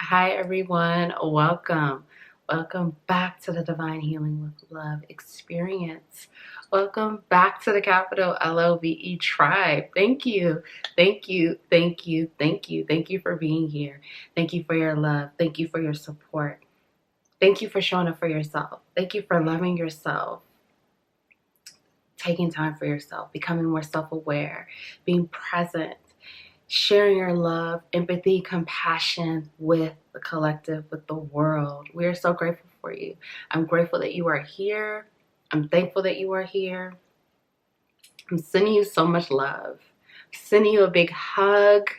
Hi, everyone. Welcome. Welcome back to the Divine Healing with Love experience. Welcome back to the capital LOVE tribe. Thank you. Thank you. Thank you. Thank you. Thank you for being here. Thank you for your love. Thank you for your support. Thank you for showing up for yourself. Thank you for loving yourself, taking time for yourself, becoming more self-aware, being present, sharing your love, empathy, compassion with the collective, with the world. We are so grateful for you. I'm grateful that you are here. I'm thankful that you are here. I'm sending you so much love. I'm sending you a big hug.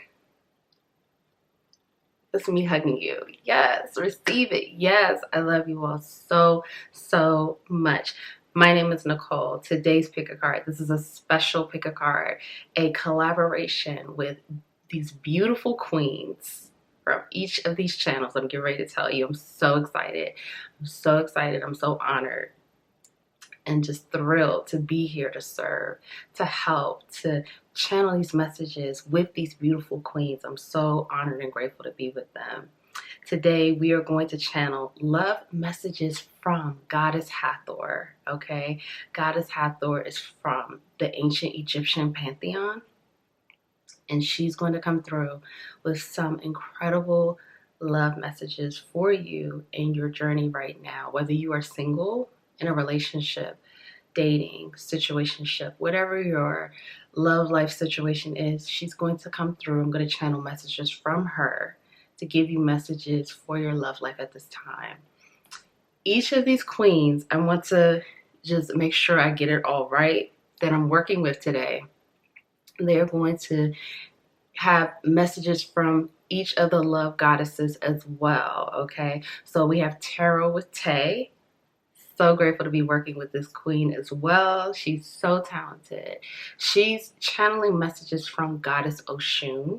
This is me hugging you. Yes, receive it. Yes, I love you all so, so much. My name is Nicole. Today's pick a card. This is a special pick a card, a collaboration with these beautiful queens from each of these channels. I'm getting ready to tell you. I'm so excited. I'm so excited. I'm so honored and just thrilled to be here to serve, to help, to channel these messages with these beautiful queens. I'm so honored and grateful to be with them. Today, we are going to channel love messages from Goddess Hathor, okay? Goddess Hathor is from the ancient Egyptian pantheon, and she's going to come through with some incredible love messages for you in your journey right now, whether you are single, in a relationship, dating, situationship, whatever your love life situation is, she's going to come through. I'm going to channel messages from her to give you messages for your love life at this time. Each of these queens, I want to just make sure I get it all right that I'm working with today. They're going to have messages from each of the love goddesses as well, okay? So we have Tarot with Tay. So grateful to be working with this queen as well. She's so talented. She's channeling messages from Goddess Oshun.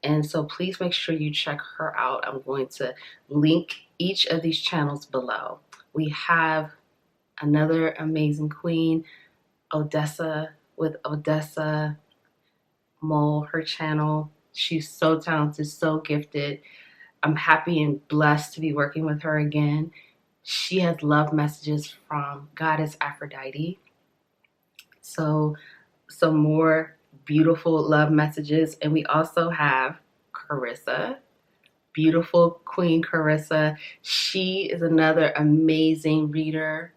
And so please make sure you check her out. I'm going to link each of these channels below. We have another amazing queen, Odessa, with Odessa Mole, her channel. She's so talented, so gifted. I'm happy and blessed to be working with her again. She has love messages from Goddess Aphrodite. So some more beautiful love messages. And we also have Carissa, beautiful Queen Carissa. She is another amazing reader.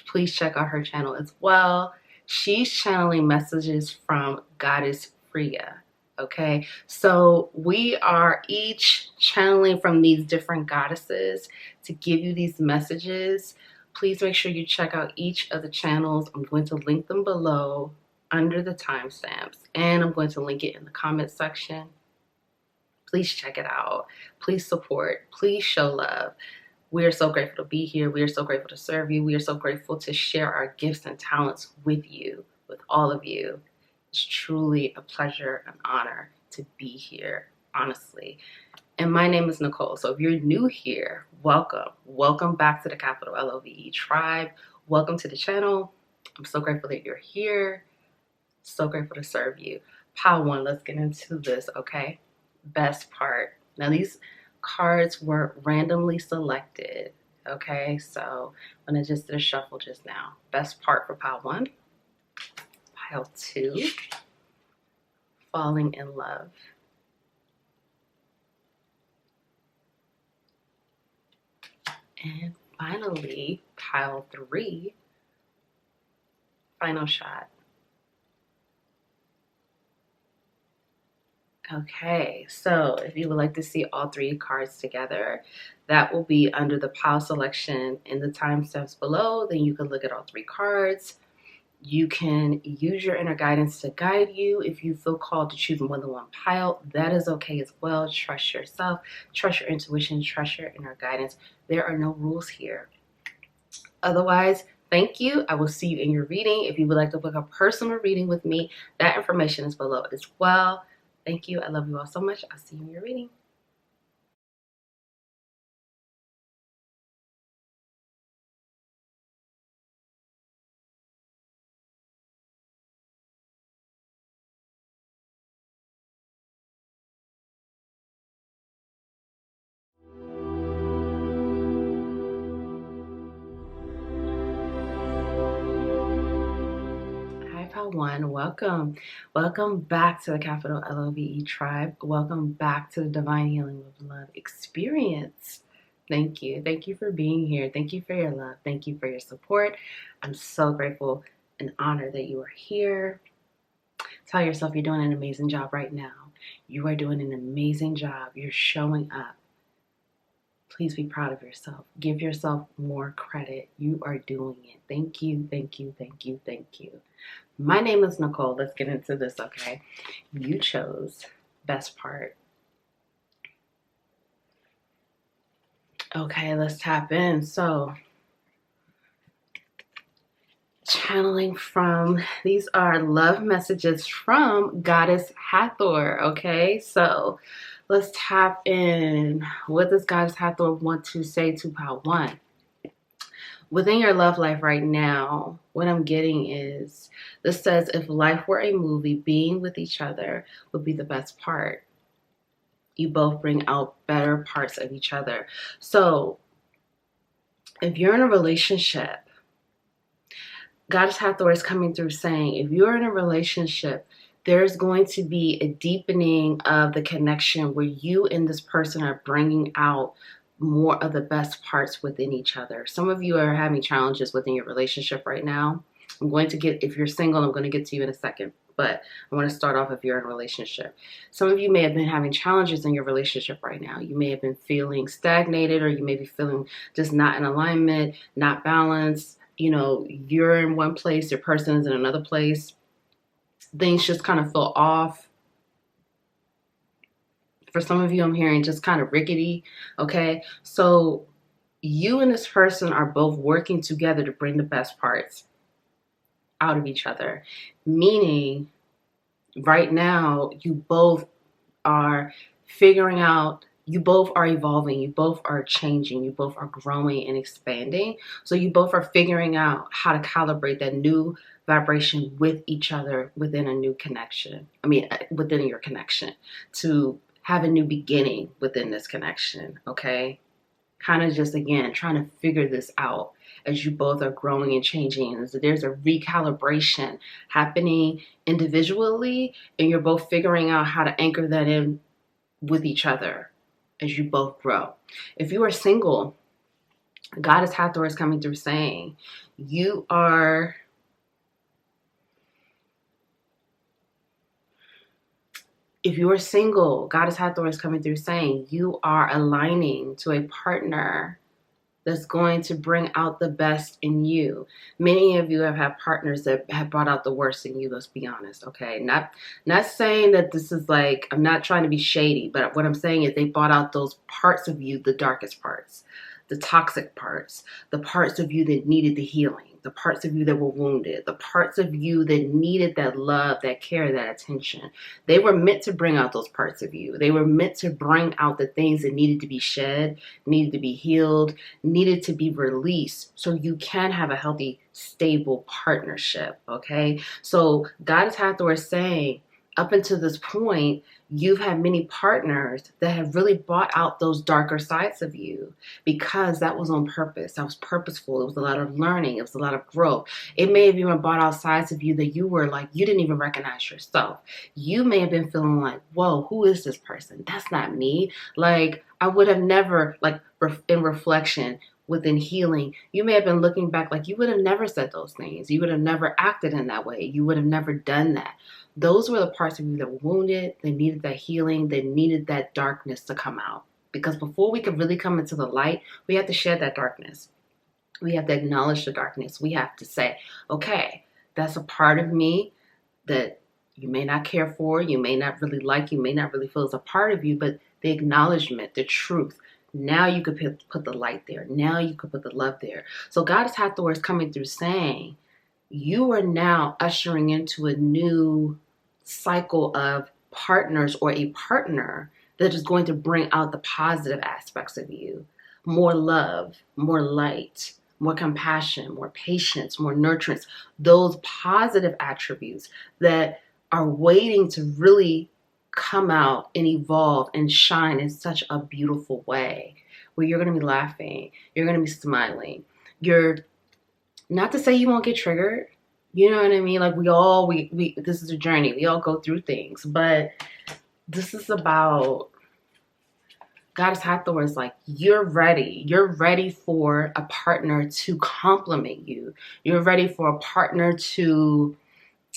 Please check out her channel as well. She's channeling messages from Goddess Freya. Okay, so we are each channeling from these different goddesses to give you these messages. Please make sure you check out each of the channels. I'm going to link them below under the timestamps, and I'm going to link it in the comment section. Please check it out. Please support. Please show love. We are so grateful to be here. We are so grateful to serve you. We are so grateful to share our gifts and talents with you, with all of you. It's truly a pleasure and honor to be here, honestly. And my name is Nicole. So if you're new here, welcome. Welcome back to the capital LOVE tribe. Welcome to the channel. I'm so grateful that you're here. So grateful to serve you. Pile one, let's get into this, okay? Best part. Now these cards were randomly selected, okay? So I'm gonna just do a shuffle just now. Best part for pile one. Pile two, falling in love. And finally, pile three, final shot. Okay, so if you would like to see all three cards together, that will be under the pile selection in the timestamps below. Then you can look at all three cards. You can use your inner guidance to guide you. If you feel called to choose more than one pile, that is okay as well. Trust yourself, trust your intuition, trust your inner guidance. There are no rules here. Otherwise, thank you. I will see you in your reading. If you would like to book a personal reading with me, that information is below as well. Thank you. I love you all so much. I'll see you in your reading. Pal One. Welcome. Welcome back to the capital LOVE tribe. Welcome back to the Divine Healing with Love experience. Thank you. Thank you for being here. Thank you for your love. Thank you for your support. I'm so grateful and honored that you are here. Tell yourself you're doing an amazing job right now. You are doing an amazing job. You're showing up. Please be proud of yourself. Give yourself more credit. You are doing it. Thank you, thank you, thank you, thank you. My name is Nicole. Let's get into this, okay? You chose best part. Okay, let's tap in. So, channeling from, these are love messages from Goddess Hathor, okay? So, let's tap in. What does Goddess Hathor want to say to Pal One? Within your love life right now, what I'm getting is, this says, if life were a movie, being with each other would be the best part. You both bring out better parts of each other. So, if you're in a relationship, Goddess Hathor is coming through saying, if you're in a relationship, there's going to be a deepening of the connection where you and this person are bringing out more of the best parts within each other. Some of you are having challenges within your relationship right now. I'm going to get, if you're single, I'm going to get to you in a second, but I want to start off if you're in a relationship. Some of you may have been having challenges in your relationship right now. You may have been feeling stagnated, or you may be feeling just not in alignment, not balanced. You know, you're in one place, your person is in another place. Things just kind of feel off. For some of you, I'm hearing just kind of rickety, okay? So you and this person are both working together to bring the best parts out of each other. Meaning, right now, you both are figuring out, you both are evolving, you both are changing, you both are growing and expanding. So you both are figuring out how to calibrate that new vibration with each other within a new connection. Within your connection, to have a new beginning within this connection, okay? Kind of just, again, trying to figure this out as you both are growing and changing. And so there's a recalibration happening individually, and you're both figuring out how to anchor that in with each other as you both grow. If you are single, Goddess Hathor is coming through saying, if you are single, Goddess Hathor is coming through saying you are aligning to a partner that's going to bring out the best in you. Many of you have had partners that have brought out the worst in you, let's be honest, okay? Not saying that this is like, I'm not trying to be shady, but what I'm saying is they brought out those parts of you, the darkest parts, the toxic parts, the parts of you that needed the healing, the parts of you that were wounded, the parts of you that needed that love, that care, that attention. They were meant to bring out those parts of you. They were meant to bring out the things that needed to be shed, needed to be healed, needed to be released, so you can have a healthy, stable partnership, okay? So Goddess Hathor is saying, up until this point, you've had many partners that have really brought out those darker sides of you, because that was on purpose. That was purposeful. It was a lot of learning. It was a lot of growth. It may have even brought out sides of you that you were like, you didn't even recognize yourself. You may have been feeling like, whoa, who is this person? That's not me. Like, I would have never, like, in reflection, within healing, you may have been looking back like you would have never said those things. You would have never acted in that way. You would have never done that. Those were the parts of you that were wounded. They needed that healing. They needed that darkness to come out. Because before we could really come into the light, we have to shed that darkness. We have to acknowledge the darkness. We have to say, okay, that's a part of me that you may not care for, you may not really like, you may not really feel is a part of you, but the acknowledgement, the truth. Now you could put the light there. Now you could put the love there. So Goddess Hathor is coming through saying, you are now ushering into a new cycle of partners, or a partner that is going to bring out the positive aspects of you. More love, more light, more compassion, more patience, more nurturance. Those positive attributes that are waiting to really come out and evolve and shine in such a beautiful way, where you're going to be laughing, you're going to be smiling. You're not to say you won't get triggered, You know what I mean? Like we this is a journey. We all go through things, but this is about Goddess Hathor is like, you're ready. You're ready for a partner to complement you. You're ready for a partner to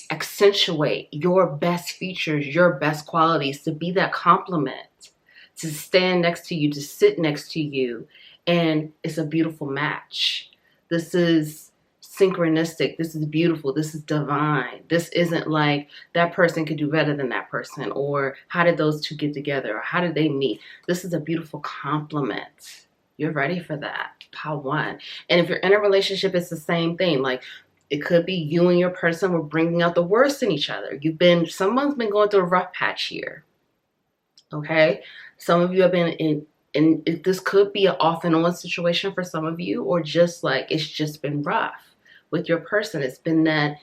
accentuate your best features, your best qualities, to be that complement, to stand next to you, to sit next to you. And it's a beautiful match. This is synchronistic. This is beautiful. This is divine. This isn't like that person could do better than that person, or how did those two get together, or how did they meet. This is a beautiful complement. You're ready for that. Pile one. And if you're in a relationship, it's the same thing. Like, it could be you and your person were bringing out the worst in each other. Someone's been going through a rough patch here. Okay? Some of you have been this could be an off and on situation for some of you, or just like it's just been rough with your person. It's been that,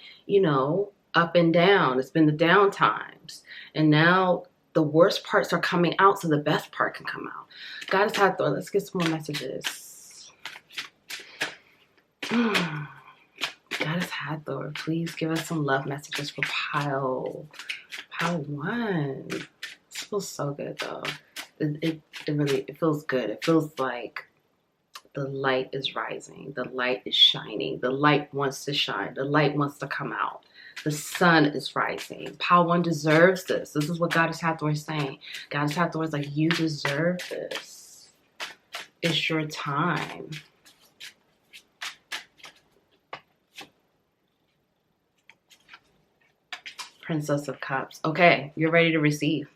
up and down. It's been the down times. And now the worst parts are coming out so the best part can come out. Goddess Hathor, let's get some more messages. Goddess Hathor, please give us some love messages for pile one. This feels so good though. It really feels good. It feels like the light is rising. The light is shining. The light wants to shine. The light wants to come out. The sun is rising. Pile one deserves this. This is what Goddess Hathor is saying. Goddess Hathor is like, you deserve this. It's your time. Princess of Cups. Okay, you're ready to receive.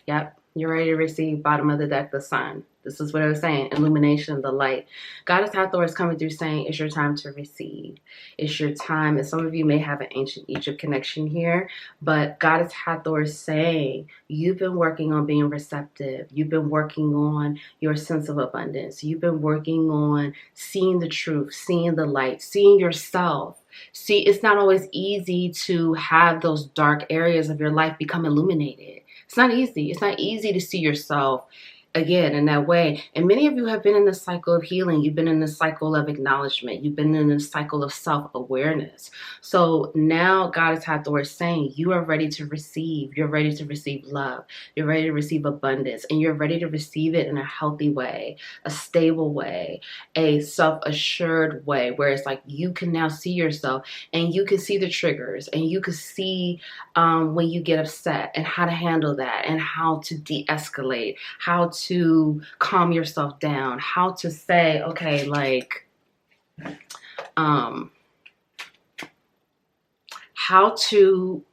Yep, you're ready to receive. Bottom of the deck, the sun. This is what I was saying. Illumination, the light. Goddess Hathor is coming through saying it's your time to receive. It's your time. And some of you may have an ancient Egypt connection here. But Goddess Hathor is saying you've been working on being receptive. You've been working on your sense of abundance. You've been working on seeing the truth, seeing the light, seeing yourself. See, it's not always easy to have those dark areas of your life become illuminated. It's not easy. It's not easy to see yourself again in that way. And many of you have been in this cycle of healing. You've been in this cycle of acknowledgement. You've been in this cycle of self-awareness. So now Goddess Hathor is saying you are ready to receive. You're ready to receive love. You're ready to receive abundance. And you're ready to receive it in a healthy way, a stable way, a self-assured way, where it's like you can now see yourself and you can see the triggers and you can see when you get upset and how to handle that and how to de-escalate, how to calm yourself down, how to say, okay, like, how to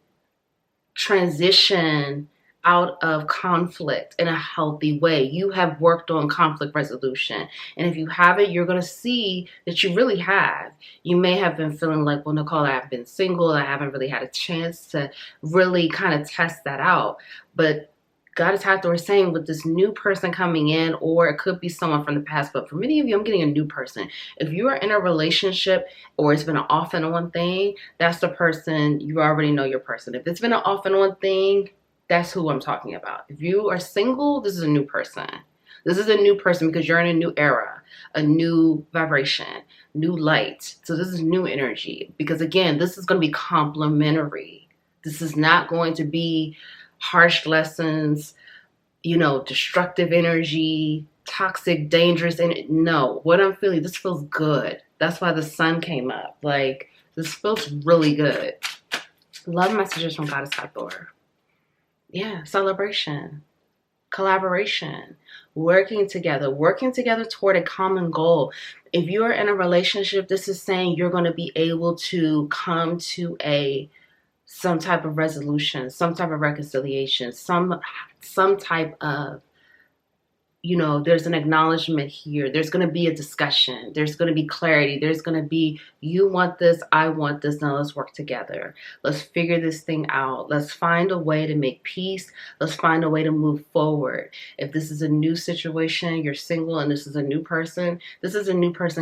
transition out of conflict in a healthy way. You have worked on conflict resolution. And if you haven't, you're going to see that you really have. You may have been feeling like, well, Nicole, I've been single. I haven't really had a chance to really kind of test that out. But Goddess Hathor is saying with this new person coming in, or it could be someone from the past, but for many of you, I'm getting a new person. If you are in a relationship or it's been an off and on thing, that's the person. You already know your person. If it's been an off and on thing, that's who I'm talking about. If you are single, this is a new person. This is a new person because you're in a new era, a new vibration, new light. So this is new energy because, again, this is going to be complementary. This is not going to be harsh lessons, destructive energy, toxic, dangerous. And no, what I'm feeling, this feels good. That's why the sun came up. Like, this feels really good. Love messages from Goddess Hathor. Yeah, celebration, collaboration, working together toward a common goal. If you're in a relationship, this is saying you're going to be able to come to some type of resolution, some type of reconciliation, some type of, there's an acknowledgement here. There's going to be a discussion. There's going to be clarity. There's going to be, you want this, I want this. Now let's work together. Let's figure this thing out. Let's find a way to make peace. Let's find a way to move forward. If this is a new situation, you're single and this is a new person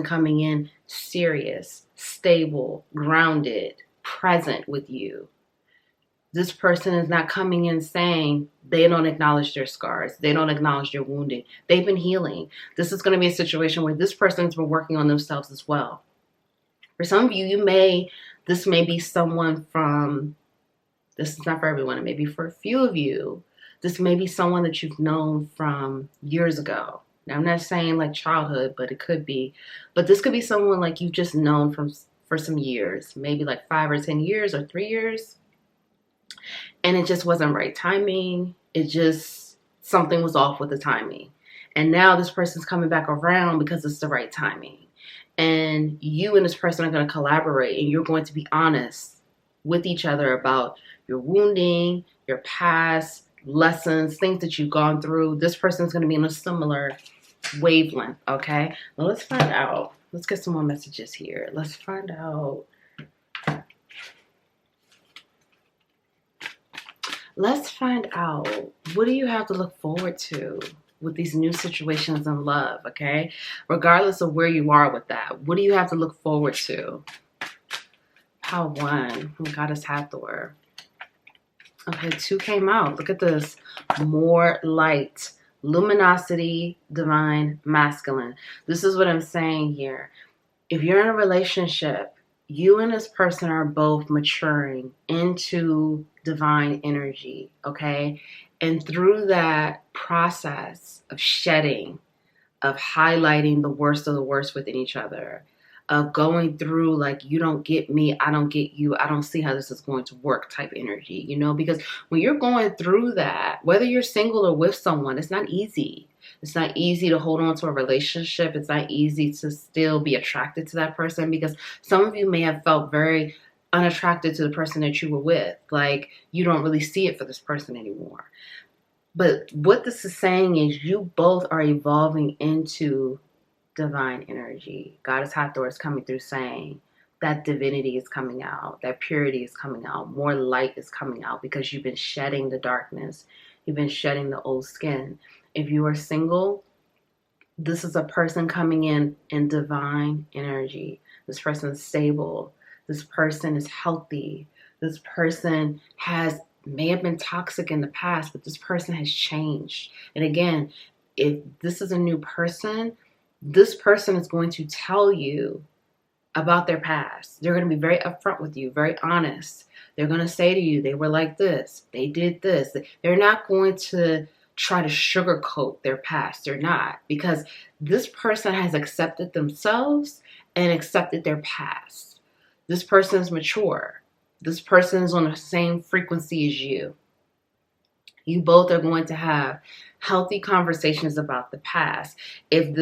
coming in serious, stable, grounded, present with you. This person is not coming in saying they don't acknowledge their scars. They don't acknowledge their wounding. They've been healing. This is going to be a situation where this person's been working on themselves as well. For some of you, This may be someone from, this is not for everyone, it may be for a few of you. This may be someone that you've known from years ago. Now, I'm not saying like childhood, but it could be. But this could be someone like you've just known for some years, maybe like 5 or 10 years or 3 years. And it just wasn't right timing. It just, something was off with the timing. And now this person's coming back around because it's the right timing. And you and this person are going to collaborate, and you're going to be honest with each other about your wounding, your past lessons, things that you've gone through. This person's going to be in a similar wavelength, okay? Well, let's find out. Let's get some more messages here. Let's find out. Let's find out, what do you have to look forward to with these new situations in love, okay? Regardless of where you are with that, what do you have to look forward to? Power 1, Goddess Hathor. Okay, 2 came out. Look at this. More light, luminosity, divine, masculine. This is what I'm saying here. If you're in a relationship, you and this person are both maturing into divine energy, okay? And through that process of shedding, of highlighting the worst of the worst within each other, of going through like, you don't get me, I don't get you, I don't see how this is going to work type energy, you know? Because when you're going through that, whether you're single or with someone, it's not easy. It's not easy to hold on to a relationship. It's not easy to still be attracted to that person, because some of you may have felt very unattracted to the person that you were with. Like, you don't really see it for this person anymore. But what this is saying is you both are evolving into divine energy. Goddess Hathor is coming through saying that divinity is coming out, that purity is coming out, more light is coming out, because you've been shedding the darkness. You've been shedding the old skin. If you are single, this is a person coming in divine energy. This person is stable. This person is healthy. This person may have been toxic in the past, but this person has changed. And again, if this is a new person, this person is going to tell you about their past. They're going to be very upfront with you, very honest. They're going to say to you, they were like this, they did this. They're not going to try to sugarcoat their past. They're not, because this person has accepted themselves and accepted their past. This person is mature. This person is on the same frequency as you. You both are going to have healthy conversations about the past. If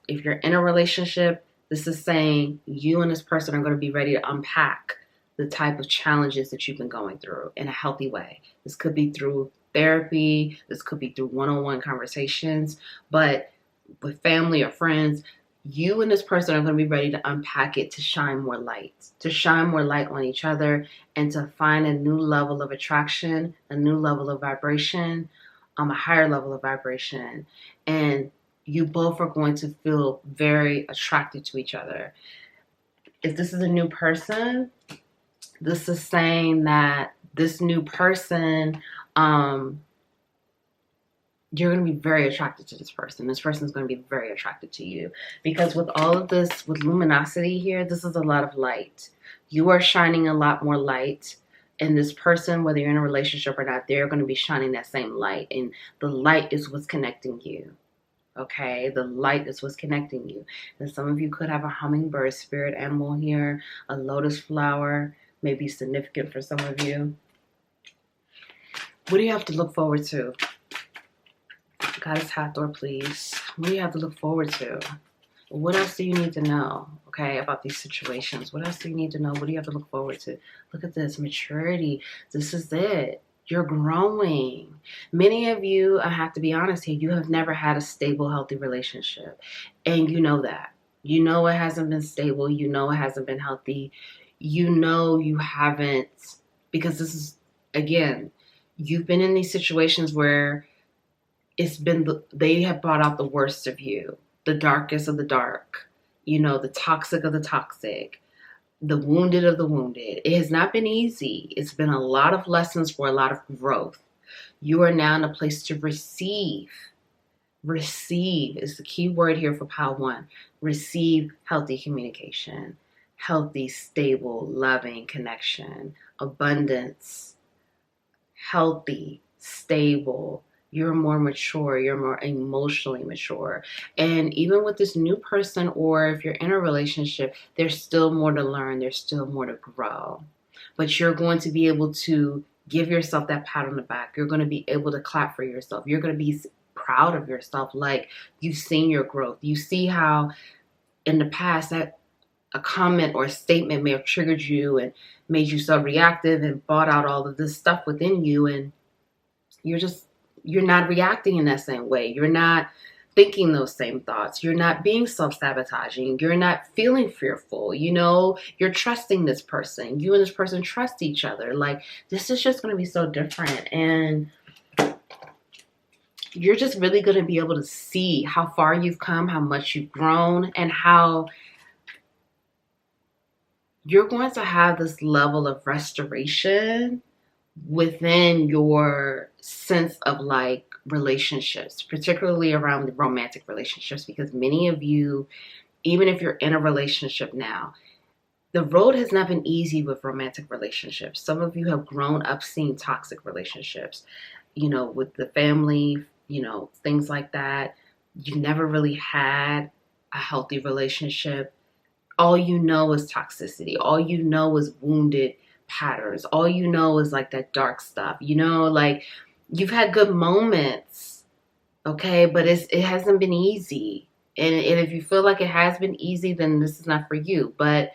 you're in a relationship, this is saying you and this person are going to be ready to unpack the type of challenges that you've been going through in a healthy way. This could be through therapy. This could be through one-on-one conversations. But with family or friends, you and this person are going to be ready to unpack it, to shine more light on each other, and to find a new level of attraction, a new level of vibration, a higher level of vibration. And you both are going to feel very attracted to each other. If this is a new person, this is saying that this new person, you're going to be very attracted to this person. This person is going to be very attracted to you, because with all of this, with luminosity here, this is a lot of light. You are shining a lot more light. And this person, whether you're in a relationship or not, they're going to be shining that same light. And the light is what's connecting you. Okay? The light is what's connecting you. And some of you could have a hummingbird spirit animal here. A lotus flower may be significant for some of you. What do you have to look forward to? Goddess Hathor, please. What do you have to look forward to? What else do you need to know, okay, about these situations? What else do you need to know? What do you have to look forward to? Look at this, maturity. This is it. You're growing. Many of you, I have to be honest here, you have never had a stable, healthy relationship. And you know that. You know it hasn't been stable. You know it hasn't been healthy. You know you haven't, because this is, again, you've been in these situations where they have brought out the worst of you, the darkest of the dark, the toxic of the toxic, the wounded of the wounded. It has not been easy. It's been a lot of lessons for a lot of growth. You are now in a place to receive. Receive is the key word here for Power 1. Receive healthy communication, healthy, stable, loving connection, abundance, healthy, stable. You're more mature, you're more emotionally mature. And even with this new person, or if you're in a relationship, there's still more to learn, there's still more to grow. But you're going to be able to give yourself that pat on the back. You're going to be able to clap for yourself. You're going to be proud of yourself, like you've seen your growth. You see how in the past that a comment or a statement may have triggered you and made you so reactive and brought out all of this stuff within you, and you're not reacting in that same way. You're not thinking those same thoughts. You're not being self-sabotaging. You're not feeling fearful. You're trusting this person. You and this person trust each other. Like, this is just going to be so different. And you're just really going to be able to see how far you've come, how much you've grown, and how you're going to have this level of restoration within your sense of like relationships, particularly around the romantic relationships, because many of you, even if you're in a relationship now, the road has not been easy with romantic relationships. Some of you have grown up seeing toxic relationships, with the family, things like that. You never really had a healthy relationship. All you know is toxicity. All you know is wounded patterns. All you know is like that dark stuff. Like, you've had good moments, okay, but it hasn't been easy. And if you feel like it has been easy, then this is not for you. But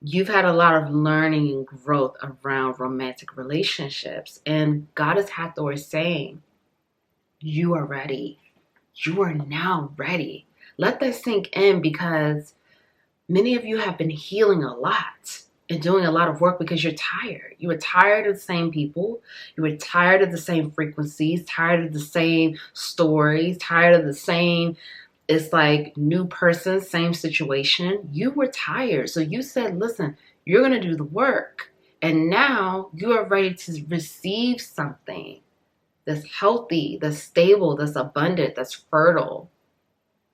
you've had a lot of learning and growth around romantic relationships. And Goddess Hathor is saying, you are ready. You are now ready. Let that sink in, because many of you have been healing a lot and doing a lot of work because you're tired. You were tired of the same people. You were tired of the same frequencies, tired of the same stories, tired of the same, it's like new person, same situation. You were tired. So you said, listen, you're going to do the work. And now you are ready to receive something that's healthy, that's stable, that's abundant, that's fertile.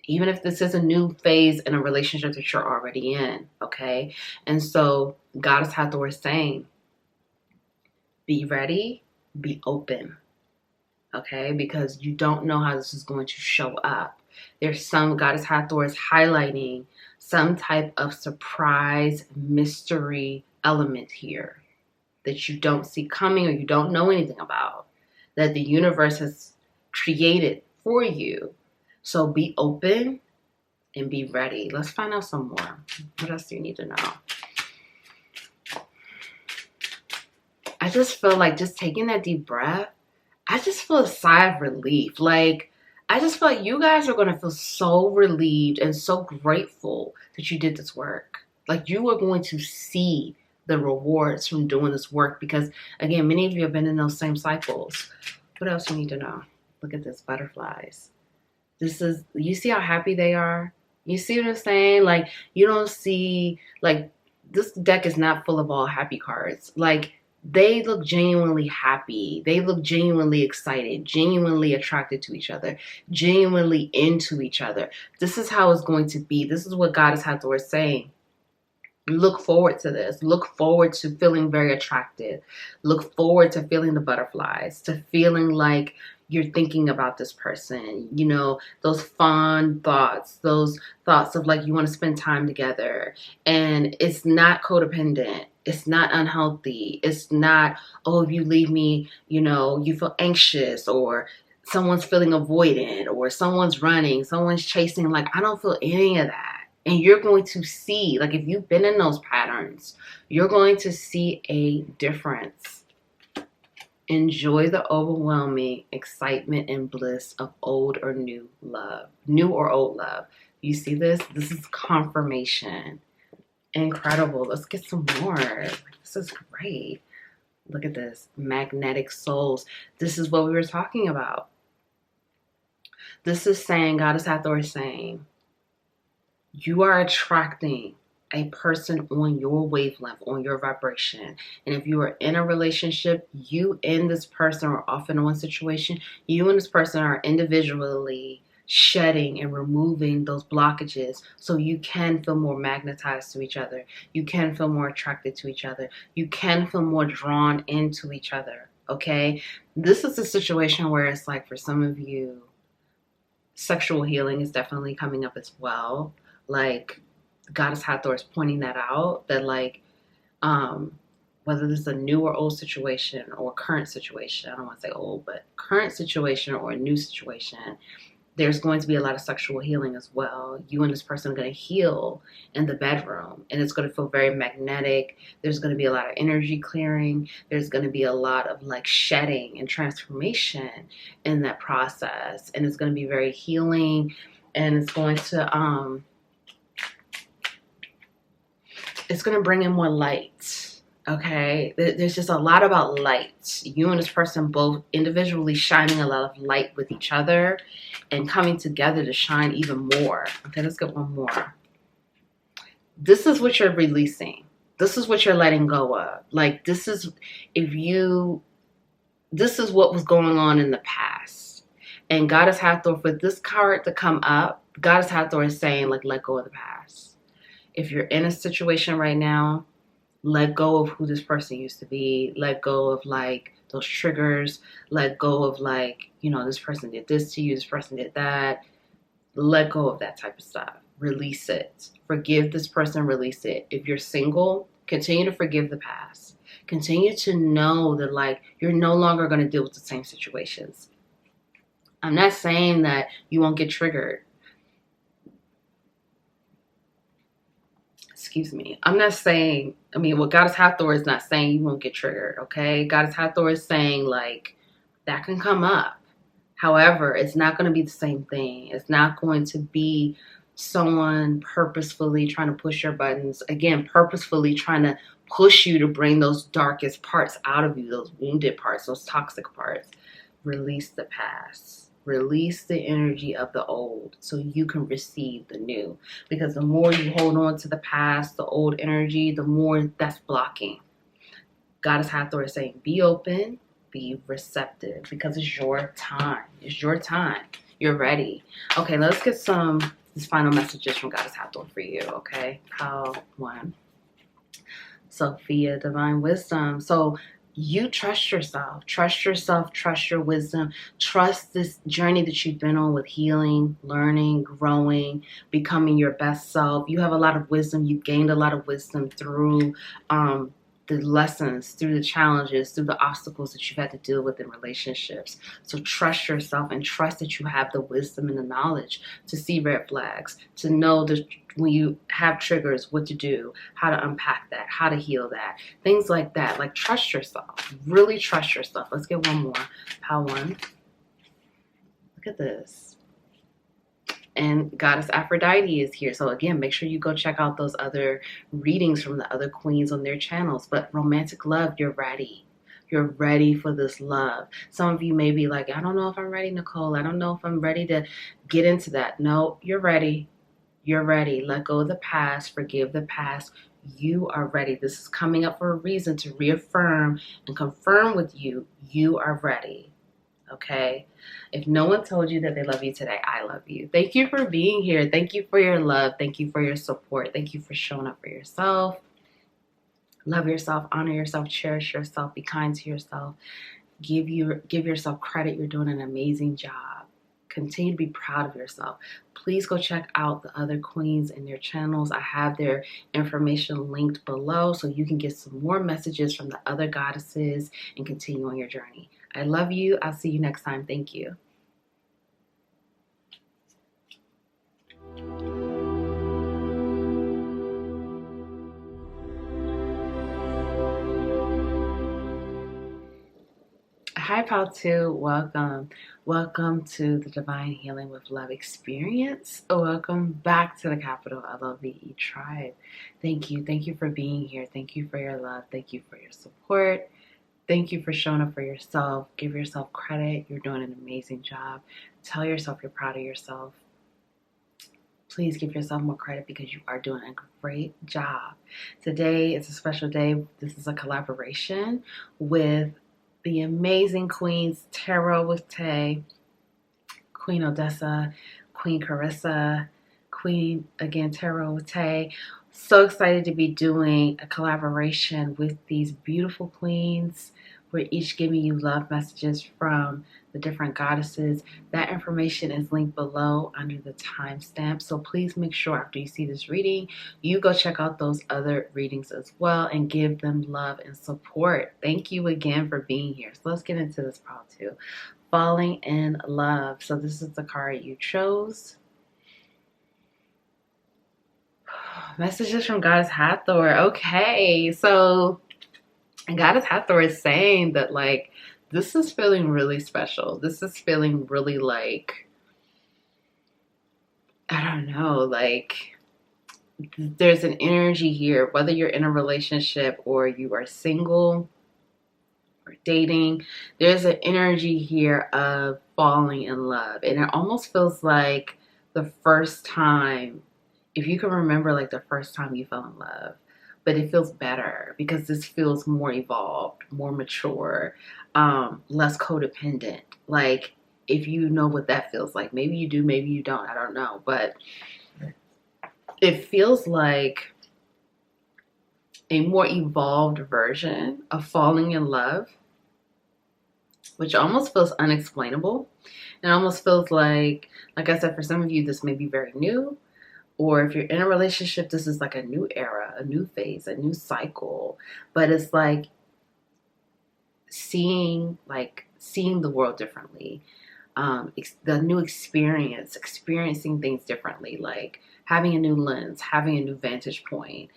Even if this is a new phase in a relationship that you're already in, okay? And so Goddess Hathor is saying, be ready, be open, okay? Because you don't know how this is going to show up. There's Goddess Hathor is highlighting some type of surprise mystery element here that you don't see coming or you don't know anything about, that the universe has created for you. So be open and be ready. Let's find out some more. What else do you need to know? I just feel like just taking that deep breath, I just feel a sigh of relief. Like, I just feel like you guys are going to feel so relieved and so grateful that you did this work. Like, you are going to see the rewards from doing this work because, again, many of you have been in those same cycles. What else you need to know? Look at this, butterflies. You see how happy they are? You see what I'm saying? Like, you don't see, like, this deck is not full of all happy cards. Like, they look genuinely happy. They look genuinely excited, genuinely attracted to each other, genuinely into each other. This is how it's going to be. This is what Goddess Hathor is saying. Look forward to this. Look forward to feeling very attractive. Look forward to feeling the butterflies, to feeling like you're thinking about this person, those fond thoughts, those thoughts of like you want to spend time together. And it's not codependent. It's not unhealthy. It's not, oh, if you leave me, you feel anxious, or someone's feeling avoidant, or someone's running, someone's chasing. Like, I don't feel any of that. And you're going to see, like, if you've been in those patterns, you're going to see a difference. Enjoy the overwhelming excitement and bliss of old or new love, new or old love. You see this? This is confirmation. Incredible. Let's get some more. This is great. Look at this. Magnetic souls. This is what we were talking about. This is saying, Goddess Hathor is saying, you are attracting a person on your wavelength, on your vibration. And if you are in a relationship, you and this person, or off and on situation, you and this person are individually shedding and removing those blockages so you can feel more magnetized to each other. You can feel more attracted to each other. You can feel more drawn into each other, okay? This is a situation where it's like, for some of you, sexual healing is definitely coming up as well. Like, Goddess Hathor is pointing that out, that like, whether this is a new or old situation or current situation, I don't want to say old, but current situation or a new situation, there's going to be a lot of sexual healing as well. You and this person are going to heal in the bedroom, and it's going to feel very magnetic. There's going to be a lot of energy clearing. There's going to be a lot of like shedding and transformation in that process, and it's going to be very healing, and it's going to bring in more light. Okay, there's just a lot about light. You and this person both individually shining a lot of light with each other and coming together to shine even more. Okay, let's get one more. This is what you're releasing. This is what you're letting go of. Like, this is what was going on in the past. And Goddess Hathor, for this card to come up, Goddess Hathor is saying, like, let go of the past. If you're in a situation right now, let go of who this person used to be. Let go of like those triggers. Let go of like, you know, this person did this to you. This person did that. Let go of that type of stuff. Release it. Forgive this person. Release it. If you're single, continue to forgive the past. Continue to know that like you're no longer going to deal with the same situations. I'm not saying that you won't get triggered. Excuse me. I'm not saying, what Goddess Hathor is not saying you won't get triggered, okay? Goddess Hathor is saying, like, that can come up. However, it's not going to be the same thing. It's not going to be someone purposefully trying to push your buttons. Again, purposefully trying to push you to bring those darkest parts out of you, those wounded parts, those toxic parts. Release the past. Release the energy of the old so you can receive the new. Because the more you hold on to the past, the old energy, the more that's blocking. Goddess Hathor is saying, be open, be receptive, because it's your time. It's your time. You're ready. Okay, let's get these final messages from Goddess Hathor for you, okay? Pile 1. Sophia, Divine Wisdom. So, you trust yourself, trust your wisdom, trust this journey that you've been on with healing, learning, growing, becoming your best self. You have a lot of wisdom. You've gained a lot of wisdom through the lessons, through the challenges, through the obstacles that you've had to deal with in relationships. So trust yourself and trust that you have the wisdom and the knowledge to see red flags, to know that when you have triggers, what to do, how to unpack that, how to heal that, things like that. Like, trust yourself. Really trust yourself. Let's get one more. Pile 1. Look at this. And Goddess Aphrodite is here. So again, make sure you go check out those other readings from the other queens on their channels. But romantic love, you're ready. You're ready for this love. Some of you may be like, I don't know if I'm ready, Nicole. I don't know if I'm ready to get into that. No, you're ready. You're ready. Let go of the past. Forgive the past. You are ready. This is coming up for a reason to reaffirm and confirm with you. You are ready. Okay? If no one told you that they love you today, I love you. Thank you for being here. Thank you for your love. Thank you for your support. Thank you for showing up for yourself. Love yourself, honor yourself, cherish yourself, be kind to yourself. Give yourself credit. You're doing an amazing job. Continue to be proud of yourself. Please go check out the other queens and their channels. I have their information linked below so you can get some more messages from the other goddesses and continue on your journey. I love you. I'll see you next time. Thank you. Hi, Pal 2. Welcome. Welcome to the Divine Healing with Love experience. Welcome back to the capital LOVE tribe. Thank you. Thank you for being here. Thank you for your love. Thank you for your support. Thank you for showing up for yourself. Give yourself credit. You're doing an amazing job. Tell yourself you're proud of yourself. Please give yourself more credit because you are doing a great job. Today is a special day. This is a collaboration with the amazing queens, Tarot with Tay, Queen Odessa. Queen Carissa, Queen, again, Tarot with Tay. So excited to be doing a collaboration with these beautiful queens. We're each giving you love messages from the different goddesses. That information is linked below under the timestamp. So please make sure after you see this reading, you go check out those other readings as well and give them love and support. Thank you again for being here. So let's get into this pile too. Falling in love. So this is the card you chose. Messages from Goddess Hathor. Okay, so Goddess Hathor is saying that, like, this is feeling really special. This is feeling really like, I don't know, like there's an energy here, whether you're in a relationship or you are single or dating, there's an energy here of falling in love. And it almost feels like the first time, if you can remember, like the first time you fell in love, but it feels better because this feels more evolved, more mature, less codependent. Like, if you know what that feels like, maybe you do, maybe you don't, I don't know, but it feels like a more evolved version of falling in love, which almost feels unexplainable. It almost feels like I said, for some of you, this may be very new. Or if you're in a relationship, this is like a new era, a new phase, a new cycle. But it's like seeing the world differently. The new experience, experiencing things differently, like having a new lens, having a new vantage point.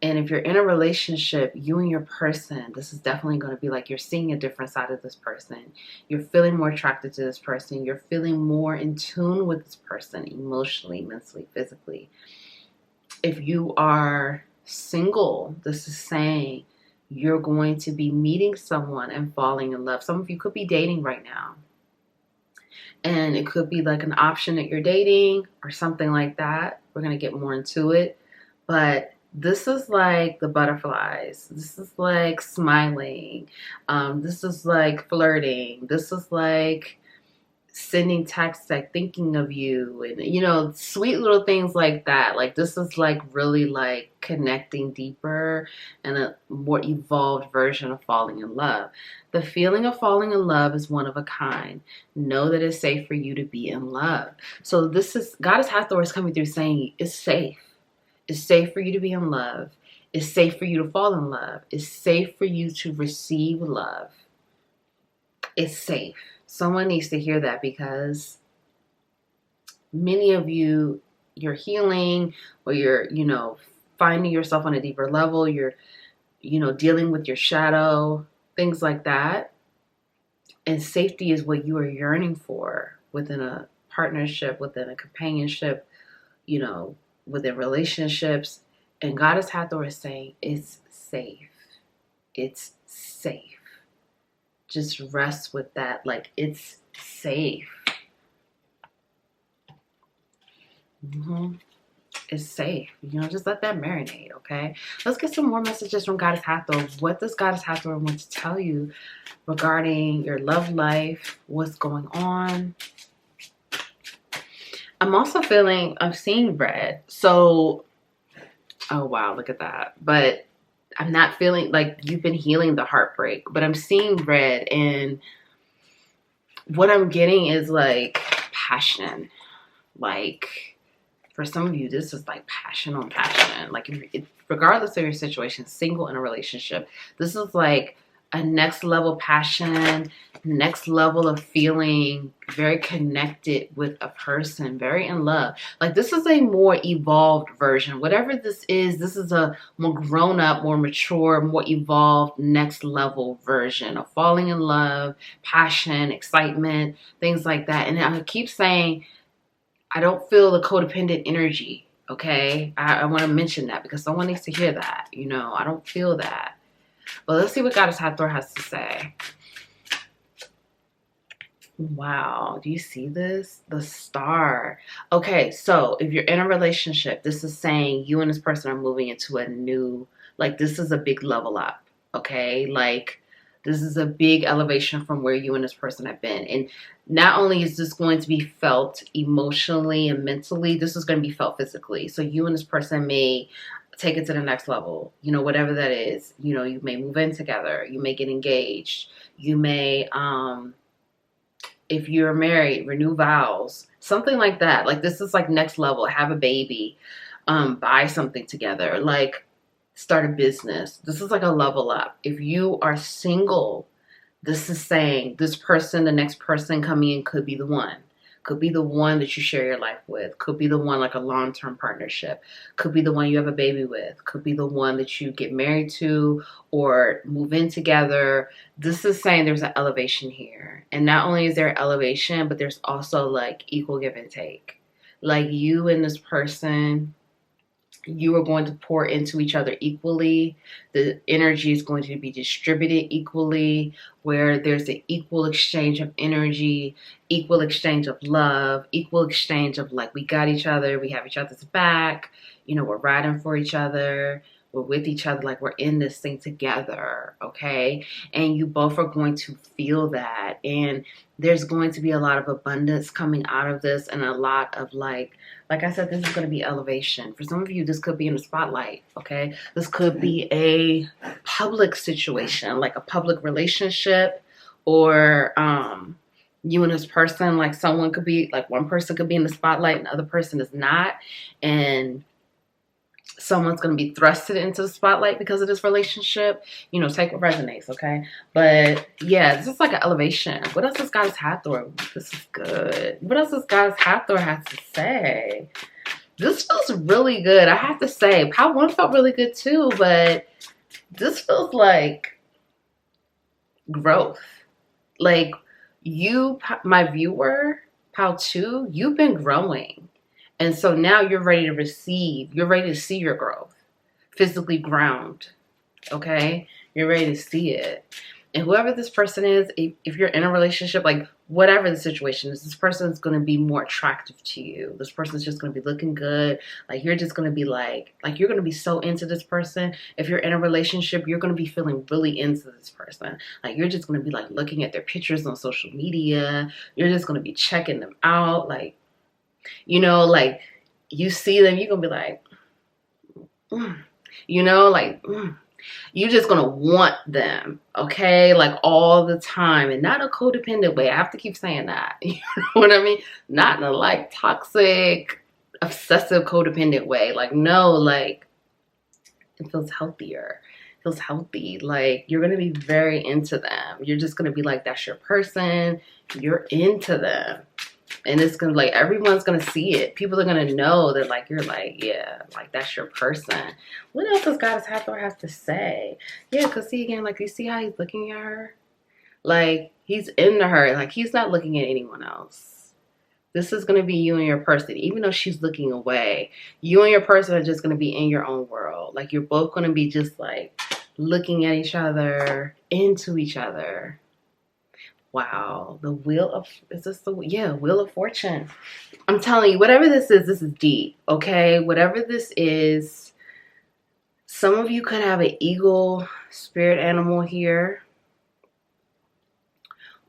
And if you're in a relationship, you and your person, this is definitely going to be like you're seeing a different side of this person. You're feeling more attracted to this person. You're feeling more in tune with this person emotionally, mentally, physically. If you are single, this is saying you're going to be meeting someone and falling in love. Some of you could be dating right now. And it could be like an option that you're dating or something like that. We're going to get more into it. But this is like the butterflies. This is like smiling. This is like flirting. This is like sending texts, like thinking of you, and you know, sweet little things like that. Like, this is like really like connecting deeper and a more evolved version of falling in love. The feeling of falling in love is one of a kind. Know that it's safe for you to be in love. So this is Goddess Hathor is coming through saying it's safe. It's safe for you to be in love. It's safe for you to fall in love. It's safe for you to receive love. It's safe. Someone needs to hear that, because many of you, you're healing, or you're, finding yourself on a deeper level. You're, dealing with your shadow, things like that. And safety is what you are yearning for within a partnership, within a companionship, within relationships. And Goddess Hathor is saying it's safe. It's safe. Just rest with that. Like, it's safe. It's safe. Just let that marinate, okay? Let's get some more messages from Goddess Hathor. What does Goddess Hathor want to tell you regarding your love life? What's going on? I'm also I'm seeing red. So, oh wow, look at that. But I'm not feeling like you've been healing the heartbreak, but I'm seeing red, and what I'm getting is like passion. Like, for some of you, this is like passion on passion. Like, regardless of your situation, single, in a relationship, this is like a next level passion, next level of feeling very connected with a person, very in love. Like, this is a more evolved version. Whatever this is a more grown up, more mature, more evolved, next level version of falling in love, passion, excitement, things like that. And I keep saying, I don't feel the codependent energy, okay? I want to mention that because someone needs to hear that. I don't feel that. Well, let's see what Goddess Hathor has to say. Wow, do you see this? The star. Okay, so if you're in a relationship, this is saying you and this person are moving into a new, like, this is a big level up, okay? Like, This is a big elevation from where you and this person have been. And not only is this going to be felt emotionally and mentally, this is going to be felt physically. So you and this person may take it to the next level, you know, whatever that is. You know, you may move in together, you may get engaged, you may, if you're married, renew vows, something like that. Like, this is like next level. Have a baby, buy something together, like start a business. This is like a level up. If you are single, this is saying this person, the next person coming in could be the one. Could be the one that you share your life with. Could be the one like a long-term partnership. Could be the one you have a baby with. Could be the one that you get married to or move in together. This is saying there's an elevation here. And not only is there elevation, but there's also like equal give and take. Like, you and this person, you are going to pour into each other equally. The energy is going to be distributed equally, where there's an equal exchange of energy, equal exchange of love, equal exchange of like, we got each other, we have each other's back, you know, we're riding for each other, we're with each other, like we're in this thing together, okay? And you both are going to feel that. And there's going to be a lot of abundance coming out of this, and a lot of like I said, this is going to be elevation. For some of you, this could be in the spotlight, okay? This could be a public situation, like a public relationship, or you and this person, like someone could be, like one person could be in the spotlight and the other person is not, and someone's going to be thrusted into the spotlight because of this relationship. You know, take what resonates, okay? But yeah, this is like an elevation. What else does Goddess Hathor? This is good. What else does Goddess Hathor have to say? This feels really good, I have to say. Pile 1 felt really good too, but this feels like growth. Like, you, my viewer, Pile 2, you've been growing. And so now you're ready to receive. You're ready to see your growth. Physically ground. Okay? You're ready to see it. And whoever this person is, if you're in a relationship, like whatever the situation is, this person is going to be more attractive to you. This person's just going to be looking good. Like, you're just going to be like you're going to be so into this person. If you're in a relationship, you're going to be feeling really into this person. Like, you're just going to be like looking at their pictures on social media. You're just going to be checking them out. Like, you know, like, you see them, you're going to be like, you know, like, you're just going to want them, okay? Like, all the time, and not a codependent way. I have to keep saying that. You know what I mean? Not in a, like, toxic, obsessive, codependent way. Like, no, like, it feels healthier. It feels healthy. Like, you're going to be very into them. You're just going to be like, that's your person. You're into them. And it's gonna, like, everyone's gonna see it. People are gonna know that, like, you're like, yeah, like, that's your person. What else does Goddess Hathor have to say? Yeah, because see, again, like, you see how he's looking at her? Like, he's into her. Like, he's not looking at anyone else. This is gonna be you and your person. Even though she's looking away, you and your person are just gonna be in your own world. Like, you're both gonna be just, like, looking at each other, into each other. Wow, the wheel of, is this the, yeah, Wheel of Fortune. I'm telling you, whatever this is deep, okay? Whatever this is, some of you could have an eagle spirit animal here,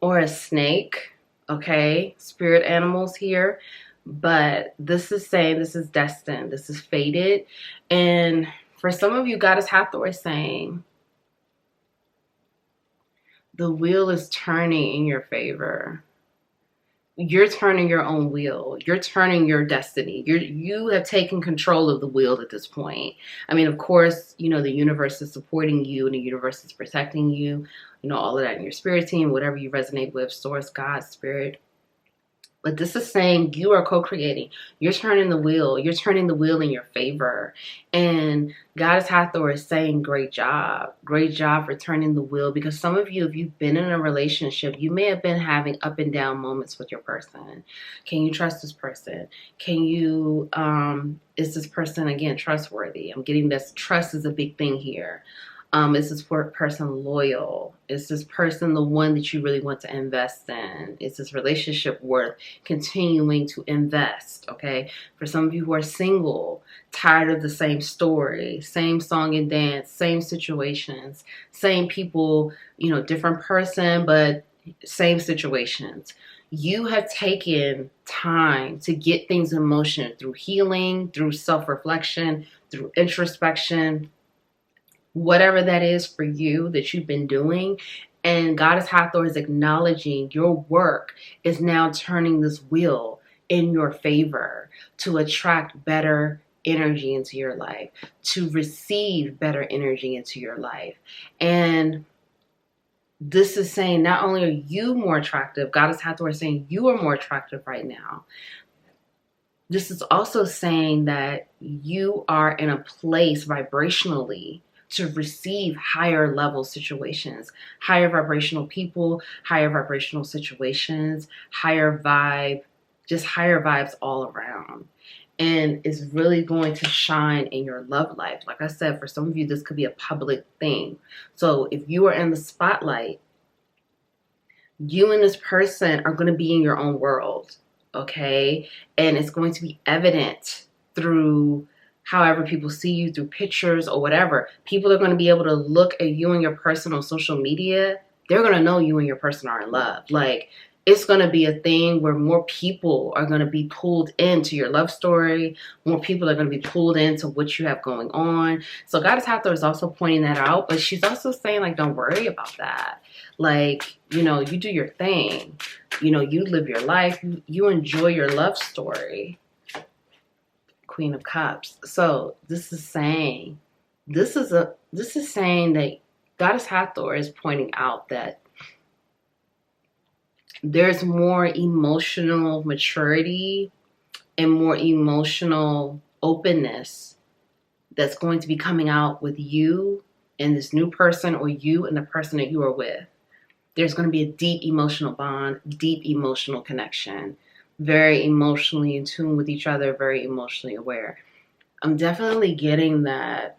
or a snake, okay? Spirit animals here, but this is saying this is destined, this is fated. And for some of you, Goddess Hathor is saying, the wheel is turning in your favor. You're turning your own wheel. You're turning your destiny. You have taken control of the wheel at this point. I mean, of course, you know, the universe is supporting you and the universe is protecting you. You know, all of that in your spirit team, whatever you resonate with, source, God, spirit. But this is saying you are co-creating. You're turning the wheel. You're turning the wheel in your favor. And Goddess Hathor is saying, great job. Great job for turning the wheel. Because some of you, if you've been in a relationship, you may have been having up and down moments with your person. Can you trust this person? Can you, is this person, again, trustworthy? I'm getting this. Trust is a big thing here. Is this person loyal? Is this person the one that you really want to invest in? Is this relationship worth continuing to invest? Okay. For some of you who are single, tired of the same story, same song and dance, same situations, same people, different person, but same situations. You have taken time to get things in motion through healing, through self-reflection, through introspection, whatever that is for you that you've been doing. And Goddess Hathor is acknowledging your work is now turning this wheel in your favor to attract better energy into your life, to receive better energy into your life. And this is saying not only are you more attractive, Goddess Hathor is saying you are more attractive right now. This is also saying that you are in a place vibrationally to receive higher level situations, higher vibrational people, higher vibrational situations, higher vibe, just higher vibes all around. And it's really going to shine in your love life. Like I said, for some of you, this could be a public thing. So if you are in the spotlight, you and this person are going to be in your own world, okay? And it's going to be evident through however people see you, through pictures or whatever. People are going to be able to look at you and your person on social media. They're going to know you and your person are in love. Like, it's going to be a thing where more people are going to be pulled into your love story. More people are going to be pulled into what you have going on. So Goddess Hathor is also pointing that out, but she's also saying, like, don't worry about that. Like, you do your thing. You live your life. You enjoy your love story. Queen of Cups. So this is saying that Goddess Hathor is pointing out that there's more emotional maturity and more emotional openness that's going to be coming out with you and this new person, or you and the person that you are with. There's going to be a deep emotional bond, deep emotional connection, very emotionally in tune with each other, very emotionally aware. I'm definitely getting that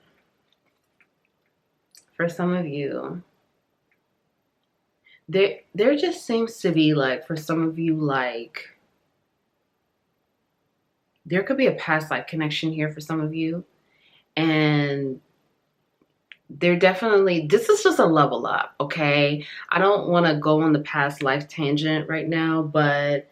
for some of you. There just seems to be, like, for some of you, like, there could be a past life connection here for some of you. And they're definitely, this is just a level up, okay? I don't want to go on the past life tangent right now, but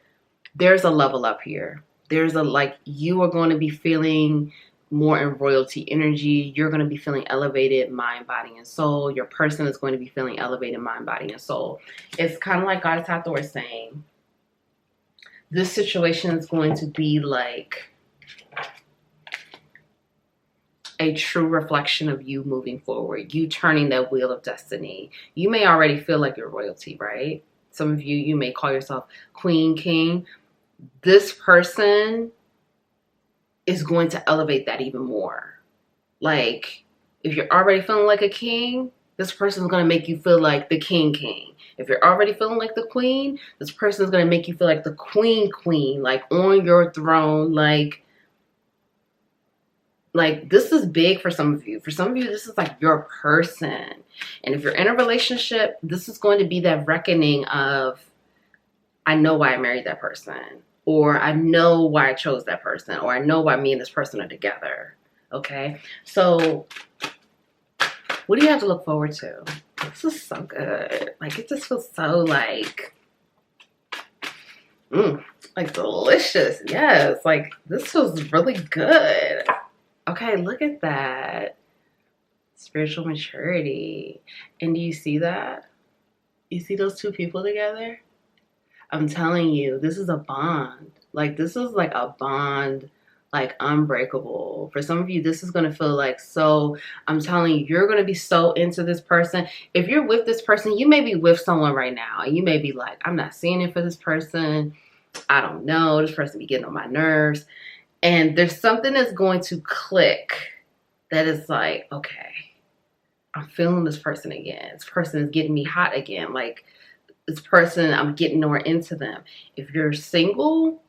there's a level up here. There's a, like, you are going to be feeling more in royalty energy. You're going to be feeling elevated mind, body, and soul. Your person is going to be feeling elevated mind, body, and soul. It's kind of like Goddess Hathor is saying, this situation is going to be like a true reflection of you moving forward, you turning that wheel of destiny. You may already feel like you're royalty, right? Some of you may call yourself queen, king. This person is going to elevate that even more. Like, if you're already feeling like a king, this person is going to make you feel like the king. If you're already feeling like the queen, this person is going to make you feel like the queen, like on your throne. Like this is big for some of you. For some of you, this is like your person. And if you're in a relationship, this is going to be that reckoning of, I know why I married that person, or I know why I chose that person, or I know why me and this person are together. Okay? So what do you have to look forward to? This is so good. Like, it just feels so like delicious. Yes, like this feels really good. Okay, look at that. Spiritual maturity. And do you see that? You see those two people together? I'm telling you, this is a bond. Like, this is like a bond, like unbreakable. For some of you, this is going to feel like so, I'm telling you, you're going to be so into this person. If you're with this person, you may be with someone right now. And you may be like, I'm not seeing it for this person. I don't know. This person be getting on my nerves. And there's something that's going to click that is like, okay, I'm feeling this person again. This person is getting me hot again. Like, this person, I'm getting more into them. If you're single,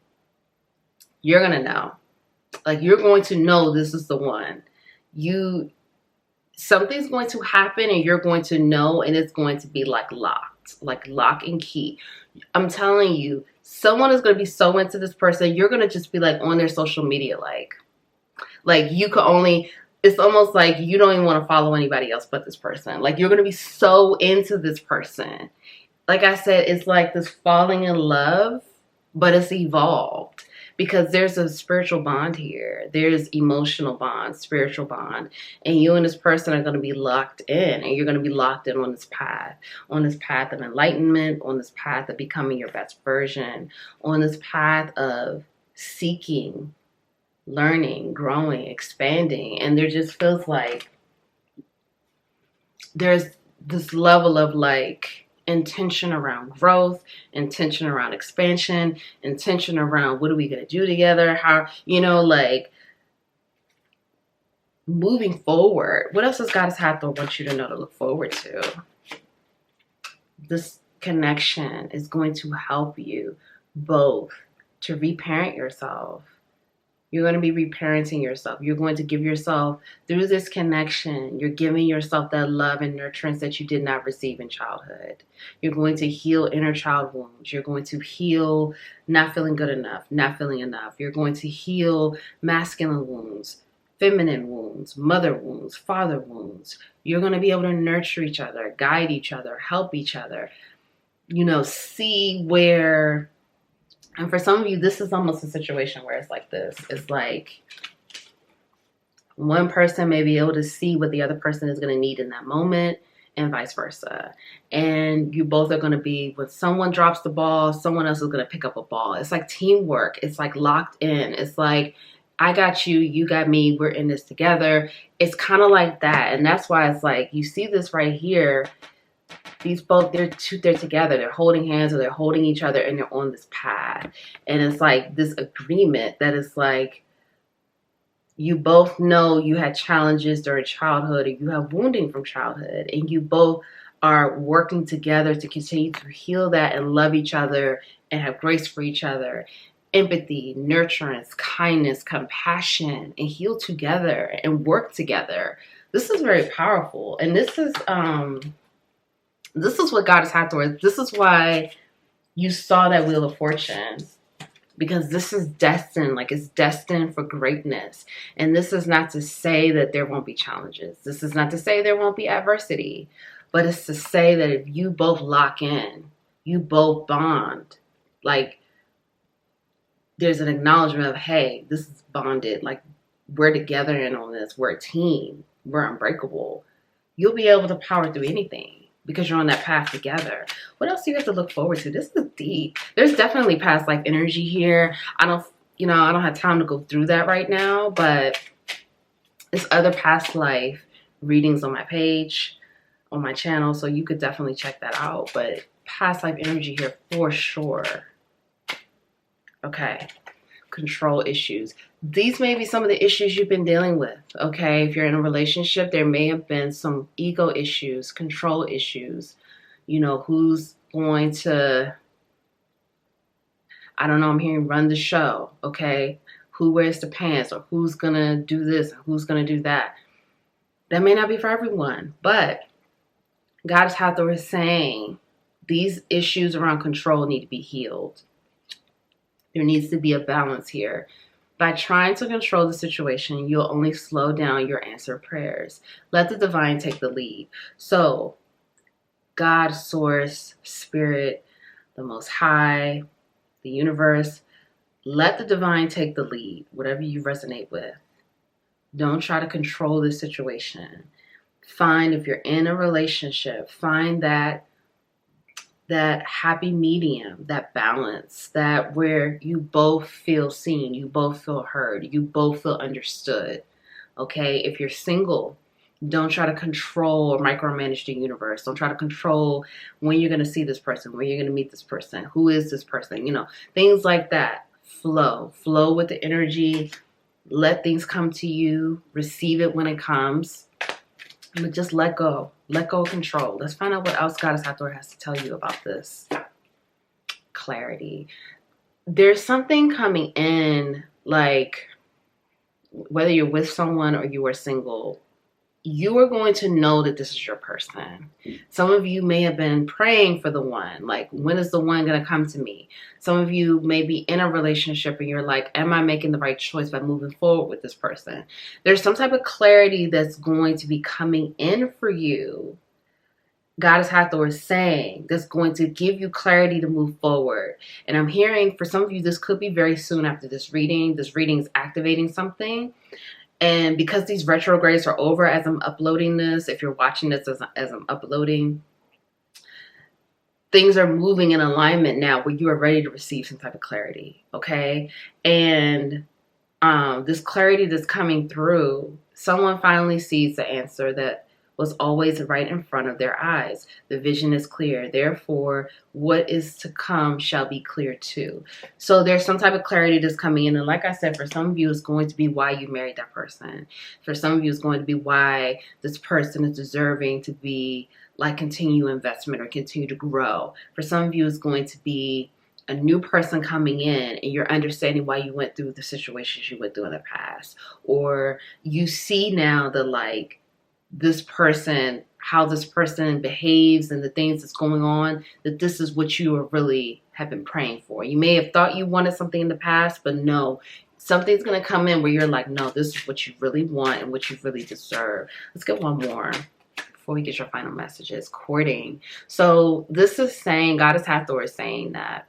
you're going to know. Like, you're going to know this is the one. something's going to happen and you're going to know, and it's going to be like locked, like lock and key. I'm telling you, someone is going to be so into this person, you're going to just be like on their social media, like you could only, it's almost like you don't even want to follow anybody else but this person. Like you're going to be so into this person. Like I said, it's like this falling in love, but it's evolved because there's a spiritual bond here. There's emotional bond, spiritual bond, and you and this person are going to be locked in, and you're going to be locked in on this path of enlightenment, on this path of becoming your best version, on this path of seeking, learning, growing, expanding. And there just feels like there's this level of like intention around growth, intention around expansion, intention around what are we going to do together, how, you know, like moving forward. What else does Goddess Hathor want you to know to look forward to? This connection is going to help you both to reparent yourself. You're going to be reparenting yourself. You're going to give yourself, through this connection, you're giving yourself that love and nurturance that you did not receive in childhood. You're going to heal inner child wounds. You're going to heal not feeling good enough, not feeling enough. You're going to heal masculine wounds, feminine wounds, mother wounds, father wounds. You're going to be able to nurture each other, guide each other, help each other, you know, see where... And for some of you, this is almost a situation where it's like this. It's like one person may be able to see what the other person is going to need in that moment and vice versa. And you both are going to be, when someone drops the ball, someone else is going to pick up a ball. It's like teamwork. It's like locked in. It's like, I got you, you got me, we're in this together. It's kind of like that. And that's why it's like, you see this right here. These both, they're together, they're holding hands or they're holding each other and they're on this path. And it's like this agreement that is like, you both know you had challenges during childhood, or you have wounding from childhood, and you both are working together to continue to heal that and love each other and have grace for each other. Empathy, nurturance, kindness, compassion, and heal together and work together. This is very powerful. And this is what Goddess Hathor is. This is why you saw that Wheel of Fortune, because this is destined, like it's destined for greatness. And this is not to say that there won't be challenges. This is not to say there won't be adversity, but it's to say that if you both lock in, you both bond, like there's an acknowledgement of, hey, this is bonded. Like we're together in on this. We're a team. We're unbreakable. You'll be able to power through anything, because you're on that path together. What else do you have to look forward to? This is deep. There's definitely past life energy here. I don't have time to go through that right now, but there's other past life readings on my page, on my channel, so you could definitely check that out. But past life energy here for sure. Okay. Control issues. These may be some of the issues you've been dealing with, okay? If you're in a relationship, there may have been some ego issues, control issues. You know, who's going to, I don't know, I'm hearing run the show, okay? Who wears the pants, or who's going to do this, or who's going to do that. That may not be for everyone, but Goddess Hathor is saying these issues around control need to be healed. There needs to be a balance here. By trying to control the situation, you'll only slow down your answered prayers. Let the divine take the lead. So, God, source, spirit, the most high, the universe, let the divine take the lead, whatever you resonate with. Don't try to control the situation. Find, if you're in a relationship, find that happy medium, that balance, that where you both feel seen, you both feel heard, you both feel understood. Okay, if you're single, don't try to control or micromanage the universe. Don't try to control when you're going to see this person, when you're going to meet this person, who is this person, you know, things like that. Flow with the energy. Let things come to you. Receive it when it comes. But just let go of control. Let's find out what else Goddess Hathor has to tell you about this. Clarity. There's something coming in, like whether you're with someone or you are single, you are going to know that this is your person. Some of you may have been praying for the one, like, when is the one going to come to me? Some of you may be in a relationship and you're like, am I making the right choice by moving forward with this person? There's some type of clarity that's going to be coming in for you. Goddess Hathor is saying that's going to give you clarity to move forward. And I'm hearing for some of you, this could be very soon after this reading. This reading is activating something. And because these retrogrades are over as I'm uploading this, if you're watching this as I'm uploading, things are moving in alignment now where you are ready to receive some type of clarity, okay? And this clarity that's coming through, someone finally sees the answer that was always right in front of their eyes. The vision is clear. Therefore, what is to come shall be clear too. So there's some type of clarity that's coming in. And like I said, for some of you, it's going to be why you married that person. For some of you, it's going to be why this person is deserving to be like continue investment or continue to grow. For some of you, it's going to be a new person coming in and you're understanding why you went through the situations you went through in the past. Or you see now that like, this person, how this person behaves and the things that's going on, that this is what you are really have been praying for. You may have thought you wanted something in the past, but no, something's going to come in where you're like, no, this is what you really want and what you really deserve. Let's get one more before we get your final messages. Courting. So this is saying, Goddess Hathor is saying that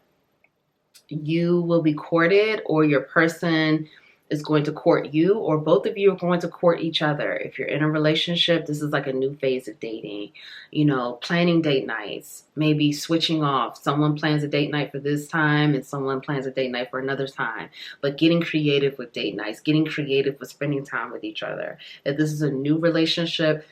you will be courted, or your person is going to court you, or both of you are going to court each other. If you're in a relationship, this is like a new phase of dating, you know, planning date nights, maybe switching off. Someone plans a date night for this time and someone plans a date night for another time, but getting creative with date nights, getting creative with spending time with each other. If this is a new relationship,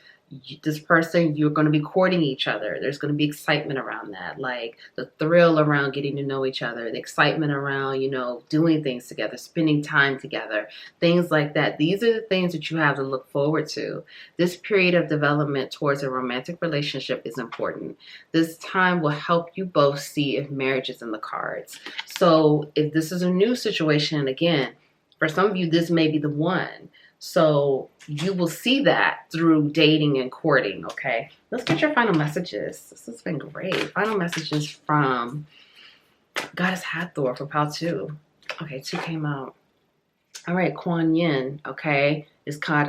this person, you're going to be courting each other. There's going to be excitement around that, like the thrill around getting to know each other, the excitement around, you know, doing things together, spending time together, things like that. These are the things that you have to look forward to. This period of development towards a romantic relationship is important. This time will help you both see if marriage is in the cards. So if this is a new situation, and again, for some of you, this may be the one. So you will see that through dating and courting, okay? Let's get your final messages. This has been great. Final messages from Goddess Hathor for Pile 2. Okay, 2 came out. All right, Kuan Yin, okay?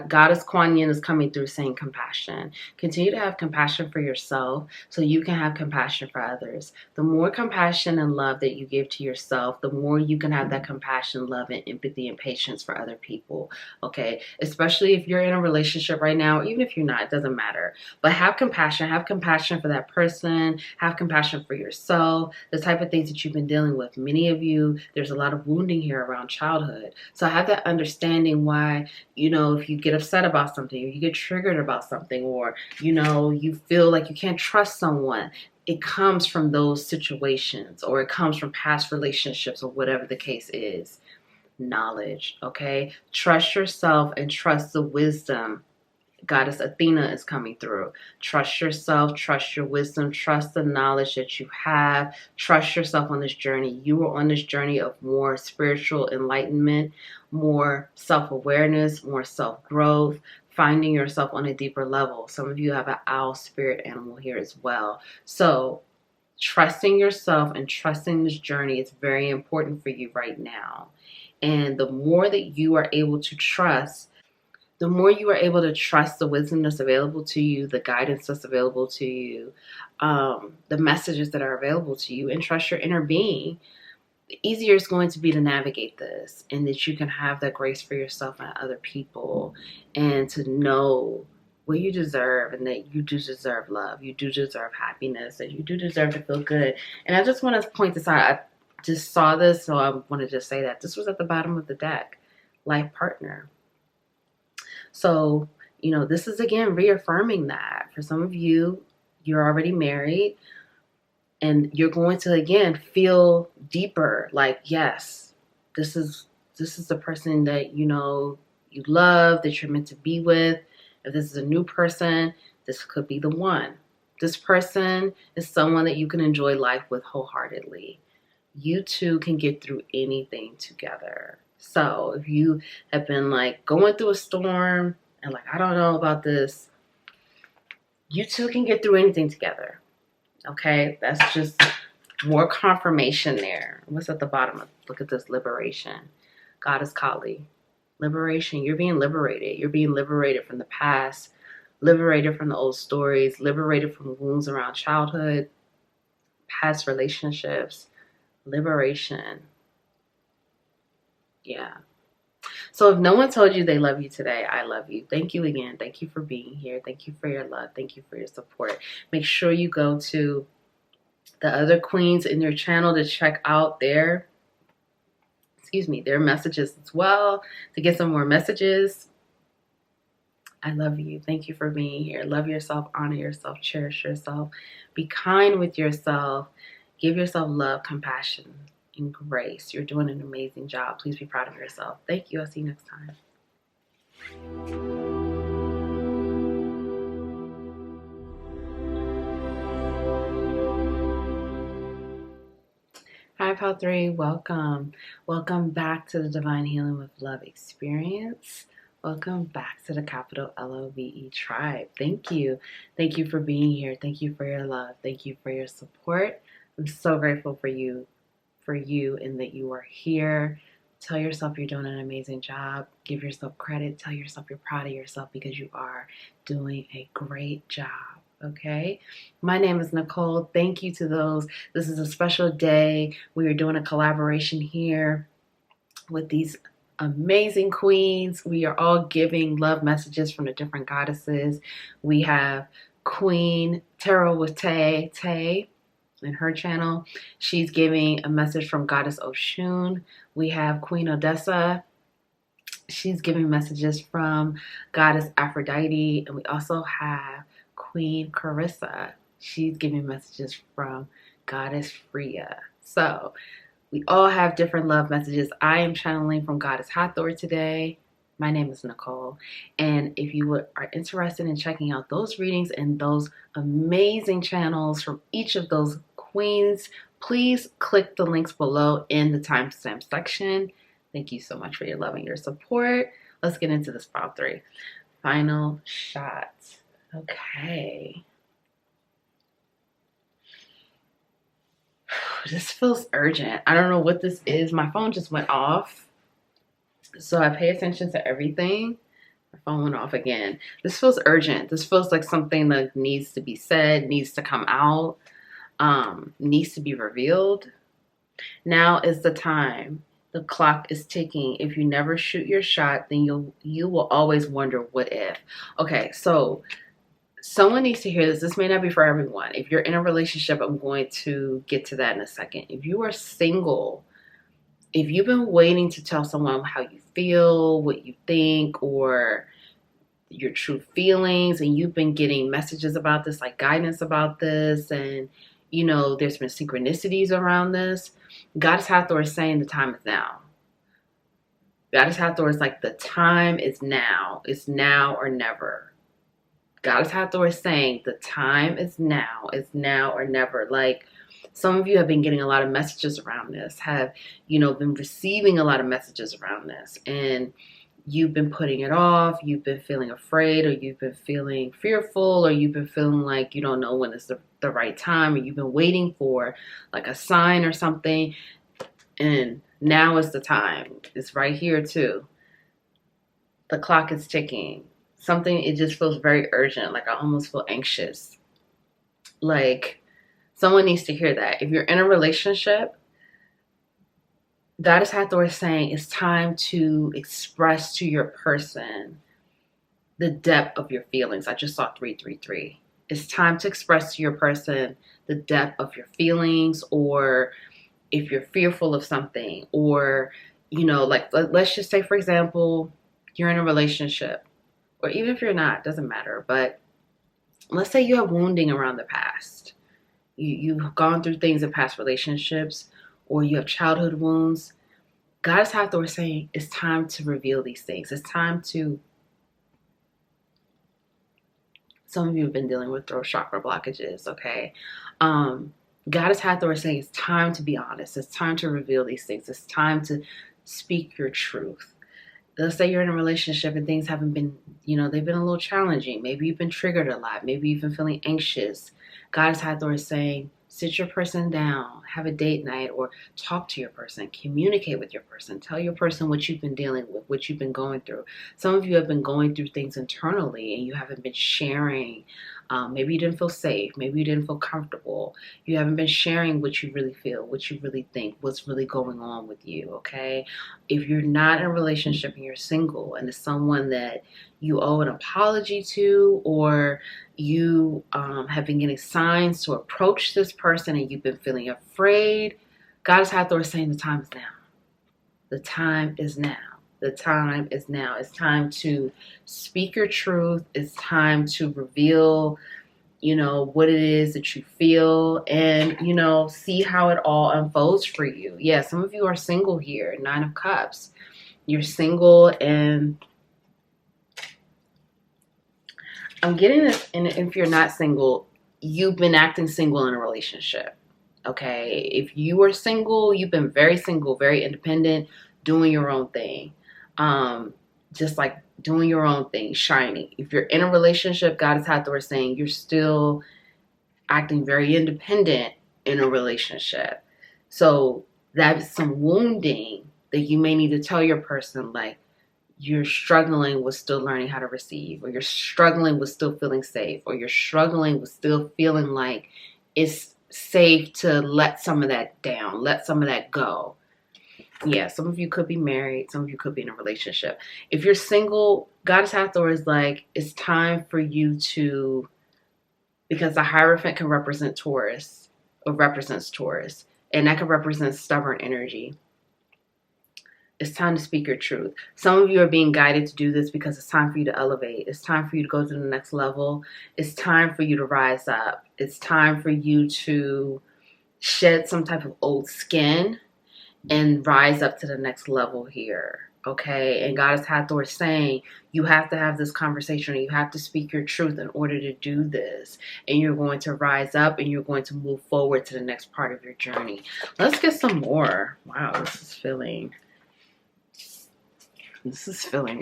Goddess Kuan Yin is coming through saying compassion. Continue to have compassion for yourself so you can have compassion for others. The more compassion and love that you give to yourself, the more you can have that compassion, love, and empathy and patience for other people, okay? Especially if you're in a relationship right now, or even if you're not, it doesn't matter. But have compassion for that person, have compassion for yourself, the type of things that you've been dealing with. Many of you, there's a lot of wounding here around childhood. So have that understanding why, you know, if you get upset about something, or you get triggered about something, or, you know, you feel like you can't trust someone, it comes from those situations, or it comes from past relationships, or whatever the case is. Knowledge, okay? Trust yourself and trust the wisdom. Goddess Athena is coming through. Trust yourself, trust your wisdom, trust the knowledge that you have. Trust yourself on this journey. You are on this journey of more spiritual enlightenment, more self-awareness, more self-growth, finding yourself on a deeper level. Some of you have an owl spirit animal here as well. So trusting yourself and trusting this journey is very important for you right now. And the more that you are able to trust, the more you are able to trust the wisdom that's available to you, the guidance that's available to you, the messages that are available to you, and trust your inner being, the easier it's going to be to navigate this, and that you can have that grace for yourself and other people, and to know what you deserve, and that you do deserve love, you do deserve happiness, and you do deserve to feel good. And I just want to point this out. I just saw this, so I want to just say that this was at the bottom of the deck, life partner. So, you know, this is again reaffirming that for some of you, you're already married, and you're going to again feel deeper, like, yes, this is the person that, you know, you love, that you're meant to be with. If this is a new person, this could be the one. This person is someone that you can enjoy life with wholeheartedly. You two can get through anything together. So if you have been like going through a storm, and like, I don't know about this, you two can get through anything together. Okay, that's just more confirmation there. What's at the bottom? Look at this, liberation. Goddess Kali. Liberation. You're being liberated. You're being liberated from the past, liberated from the old stories, liberated from wounds around childhood, past relationships. Liberation. Yeah. So if no one told you they love you today, I love you. Thank you again. Thank you for being here. Thank you for your love. Thank you for your support. Make sure you go to the other queens in your channel to check out their messages as well, to get some more messages. I love you. Thank you for being here. Love yourself, honor yourself, cherish yourself, be kind with yourself, give yourself love, compassion, and grace. You're doing an amazing job. Please be proud of yourself. Thank you. I'll see you next time. Hi, Pal 3. Welcome. Welcome back to the Divine Healing with Love experience. Welcome back to the capital LOVE tribe. Thank you. Thank you for being here. Thank you for your love. Thank you for your support. I'm so grateful for you and that you are here. Tell yourself you're doing an amazing job. Give yourself credit. Tell yourself you're proud of yourself because you are doing a great job. Okay, my name is Nicole. Thank you to those. This is a special day. We are doing a collaboration here with these amazing queens. We are all giving love messages from the different goddesses. We have Queen Tarot with Tay in her channel. She's giving a message from Goddess Oshun. We have Queen Odessa. She's giving messages from Goddess Aphrodite. And we also have Queen Carissa. She's giving messages from Goddess Freya. So we all have different love messages. I am channeling from Goddess Hathor today. My name is Nicole. And if you are interested in checking out those readings and those amazing channels from each of those queens, please click the links below in the timestamp section. Thank you so much for your love and your support. Let's get into this Pile 3. Final shot. Okay. This feels urgent. I don't know what this is. My phone just went off. So I pay attention to everything. My phone went off again. This feels urgent. This feels like something that needs to be said, needs to come out, needs to be revealed. Now is the time. The clock is ticking. If you never shoot your shot, then you will always wonder what if. Okay, so someone needs to hear this. This may not be for everyone. If you're in a relationship, I'm going to get to that in a second. If you are single, if you've been waiting to tell someone how you feel, what you think, or your true feelings, and you've been getting messages about this, like guidance about this, and you know, there's been synchronicities around this, Goddess Hathor is saying the time is now. Goddess Hathor is like, the time is now. It's now or never. Goddess Hathor is saying the time is now. It's now or never. Like, some of you have been getting a lot of messages around this, have, you know, been receiving a lot of messages around this, and you've been putting it off, you've been feeling afraid, or you've been feeling fearful, or you've been feeling like you don't know when it's the right time, or you've been waiting for like a sign or something, and now is the time. It's right here too. The clock is ticking. Something, it just feels very urgent. Like, I almost feel anxious. Like, someone needs to hear that. If you're in a relationship, Goddess Hathor is saying it's time to express to your person the depth of your feelings. I just saw 333. It's time to express to your person the depth of your feelings, or if you're fearful of something, or, you know, like, let's just say, for example, you're in a relationship, or even if you're not, doesn't matter. But let's say you have wounding around the past. You've gone through things in past relationships, or you have childhood wounds. Goddess Hathor is saying it's time to reveal these things. It's time to, some of you have been dealing with throat chakra blockages, okay? Goddess Hathor is saying it's time to be honest. It's time to reveal these things. It's time to speak your truth. let's say you're in a relationship and things haven't been, they've been a little challenging. Maybe you've been triggered a lot. Maybe you've been feeling anxious. God's Hathor is saying, sit your person down, have a date night, or talk to your person, communicate with your person, tell your person what you've been dealing with, what you've been going through. Some of you have been going through things internally and you haven't been sharing. Maybe you didn't feel safe. Maybe you didn't feel comfortable. You haven't been sharing what you really feel, what you really think, what's really going on with you, okay? If you're not in a relationship and you're single and it's someone that you owe an apology to, or you have been getting signs to approach this person and you've been feeling afraid, Goddess Hathor is saying the time is now. The time is now. The time is now. It's time to speak your truth. It's time to reveal, what it is that you feel and, see how it all unfolds for you. Yeah, some of you are single here, 9 of Cups. You're single, and I'm getting this, and if you're not single, you've been acting single in a relationship, okay? If you are single, you've been very single, very independent, doing your own thing. Just like doing your own thing, shining. If you're in a relationship, Goddess Hathor is saying you're still acting very independent in a relationship. So that's some wounding that you may need to tell your person, like, you're struggling with still learning how to receive, or you're struggling with still feeling safe, or you're struggling with still feeling like it's safe to let some of that down, let some of that go. Yeah, some of you could be married, some of you could be in a relationship. If you're single, Goddess Hathor is like, it's time for you to, because the Hierophant can represent Taurus, or represents Taurus, and that can represent stubborn energy. It's time to speak your truth. Some of you are being guided to do this because it's time for you to elevate. It's time for you to go to the next level. It's time for you to rise up. It's time for you to shed some type of old skin and rise up to the next level here, okay? And Goddess Hathor is saying you have to have this conversation, and you have to speak your truth in order to do this. And you're going to rise up, and you're going to move forward to the next part of your journey. Let's get some more. Wow, this is feeling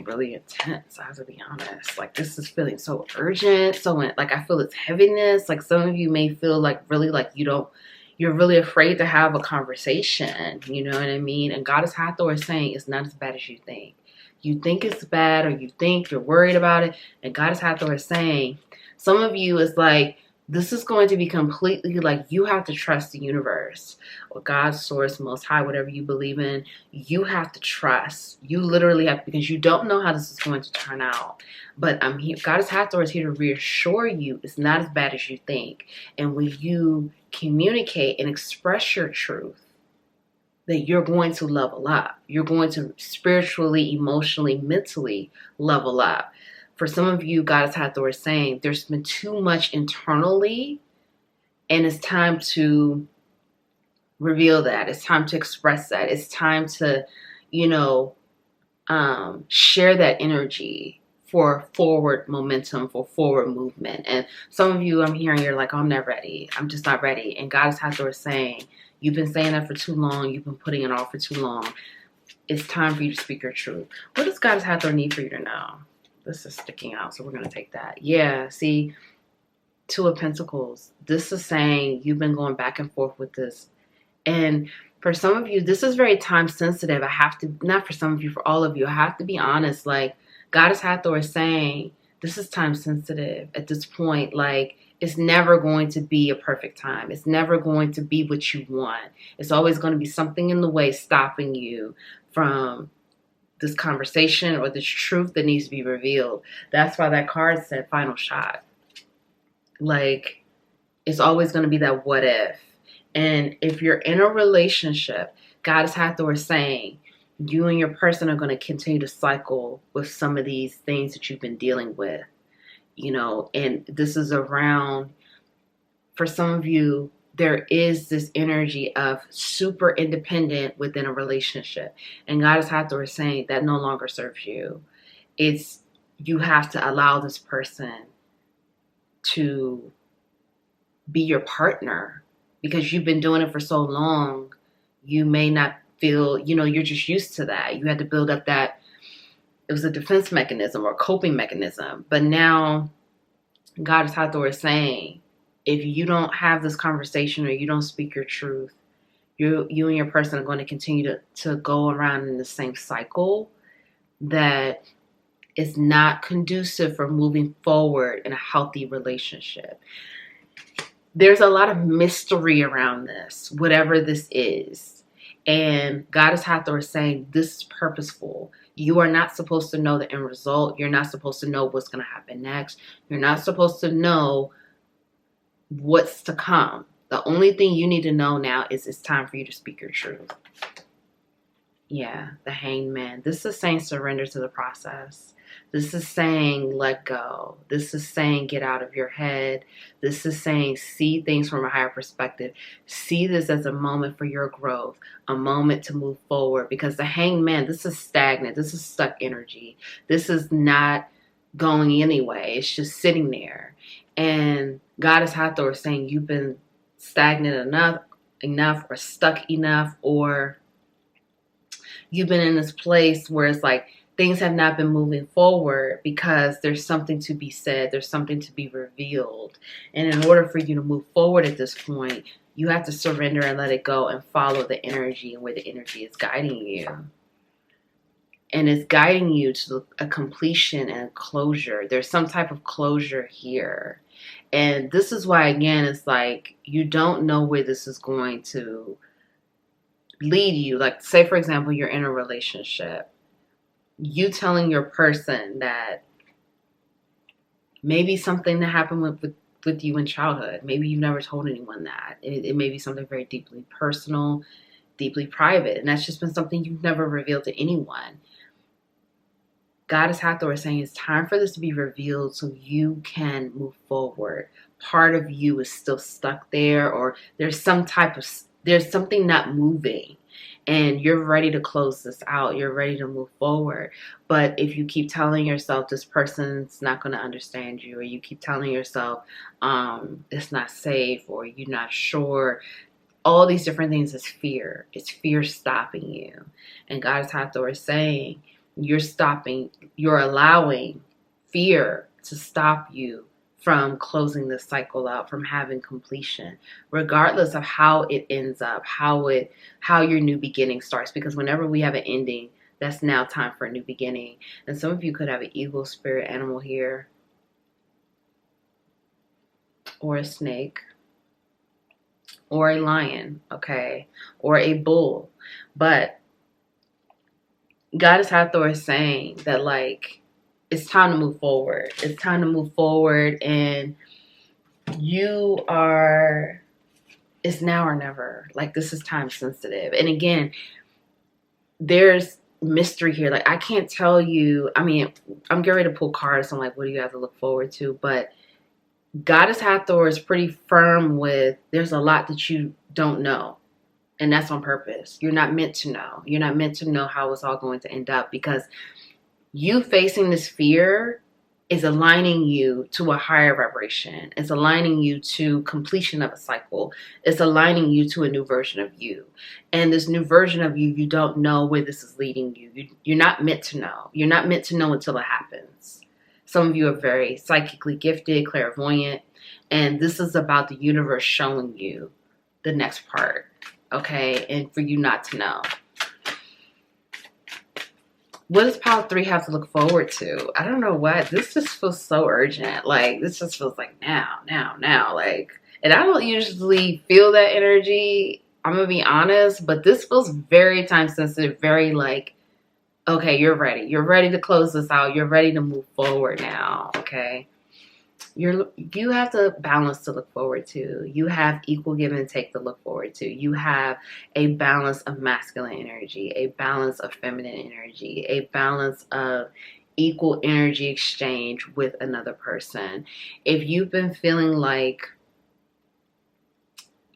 really intense, I have to be honest. Like, this is feeling so urgent. So like, I feel its heaviness. Like, some of you may feel like really like you're really afraid to have a conversation. You know what I mean? And Goddess Hathor is saying it's not as bad as you think. You think it's bad, or you think you're worried about it. And Goddess Hathor is saying, some of you is like, this is going to be completely like, you have to trust the universe or God, source, most high, whatever you believe in. You have to trust. You literally have, because you don't know how this is going to turn out. But I'm here. Goddess Hathor is here to reassure you it's not as bad as you think. And when you communicate and express your truth, that you're going to level up. You're going to spiritually, emotionally, mentally level up. For some of you, Goddess Hathor is saying there's been too much internally, and it's time to reveal that. It's time to express that. It's time to, share that energy for forward momentum, for forward movement. And some of you, I'm hearing, you're like, oh, I'm not ready. I'm just not ready. And Goddess Hathor is saying, you've been saying that for too long. You've been putting it off for too long. It's time for you to speak your truth. What does Goddess Hathor need for you to know? This is sticking out, so we're going to take that. Yeah, see, 2 of Pentacles. This is saying you've been going back and forth with this. And for some of you, this is very time sensitive. I have to, not for some of you, for all of you, I have to be honest. Like, Goddess Hathor is saying this is time sensitive at this point. Like, it's never going to be a perfect time. It's never going to be what you want. It's always going to be something in the way stopping you from this conversation or this truth that needs to be revealed. That's why that card said final shot. Like, it's always going to be that what if. And if you're in a relationship, Goddess Hathor is saying you and your person are going to continue to cycle with some of these things that you've been dealing with, and this is around, for some of you, there is this energy of super independent within a relationship. And Goddess Hathor is saying that no longer serves you. You have to allow this person to be your partner, because you've been doing it for so long. You may not feel, you're just used to that. You had to build up that it was a defense mechanism or coping mechanism. But now Goddess Hathor is saying, if you don't have this conversation or you don't speak your truth, you and your person are going to continue to go around in the same cycle that is not conducive for moving forward in a healthy relationship. There's a lot of mystery around this, whatever this is. And Goddess Hathor is saying this is purposeful. You are not supposed to know the end result. You're not supposed to know what's going to happen next. You're not supposed to know what's to come. The only thing you need to know now is it's time for you to speak your truth. Yeah, the Hanged Man. This is saying surrender to the process. This is saying let go. This is saying get out of your head. This is saying see things from a higher perspective. See this as a moment for your growth, a moment to move forward. Because the Hanged Man, this is stagnant. This is stuck energy. This is not going anyway. It's just sitting there. And Goddess Hathor is saying you've been stagnant enough or stuck enough, or you've been in this place where it's like things have not been moving forward because there's something to be said. There's something to be revealed. And in order for you to move forward at this point, you have to surrender and let it go and follow the energy and where the energy is guiding you. And it's guiding you to a completion and closure. There's some type of closure here. And this is why, again, it's like you don't know where this is going to lead you. Like, say, for example, you're in a relationship. You telling your person that maybe something that happened with you in childhood. Maybe you've never told anyone that. It may be something very deeply personal, deeply private. And that's just been something you've never revealed to anyone. Goddess Hathor is saying it's time for this to be revealed so you can move forward. Part of you is still stuck there, or there's something not moving, and you're ready to close this out. You're ready to move forward. But if you keep telling yourself this person's not going to understand you, or you keep telling yourself it's not safe, or you're not sure, all these different things is fear. It's fear stopping you. And Goddess Hathor is saying, you're allowing fear to stop you from closing this cycle out, from having completion, regardless of how it ends up, how your new beginning starts. Because whenever we have an ending, that's now time for a new beginning. And some of you could have an eagle spirit animal here, or a snake, or a lion, okay, or a bull. But Goddess Hathor is saying that, like, it's time to move forward. It's time to move forward, and it's now or never. Like, this is time sensitive. And again, there's mystery here. Like, I can't tell you, I mean, I'm getting ready to pull cards on, like, what do you have to look forward to? But Goddess Hathor is pretty firm with, there's a lot that you don't know. And that's on purpose. You're not meant to know. You're not meant to know how it's all going to end up, because you facing this fear is aligning you to a higher vibration. It's aligning you to completion of a cycle. It's aligning you to a new version of you. And this new version of you, you don't know where this is leading you. You're not meant to know. You're not meant to know until it happens. Some of you are very psychically gifted, clairvoyant, and this is about the universe showing you the next part. Okay, and for you not to know. What does pile 3 have to look forward to? I don't know what. This just feels so urgent. Like, this just feels like now. Like, and I don't usually feel that energy. I'm going to be honest, but this feels very time sensitive, very like, okay, you're ready. You're ready to close this out. You're ready to move forward now, okay? You have the balance to look forward to. You have equal give and take to look forward to. You have a balance of masculine energy, a balance of feminine energy, a balance of equal energy exchange with another person. If you've been feeling like,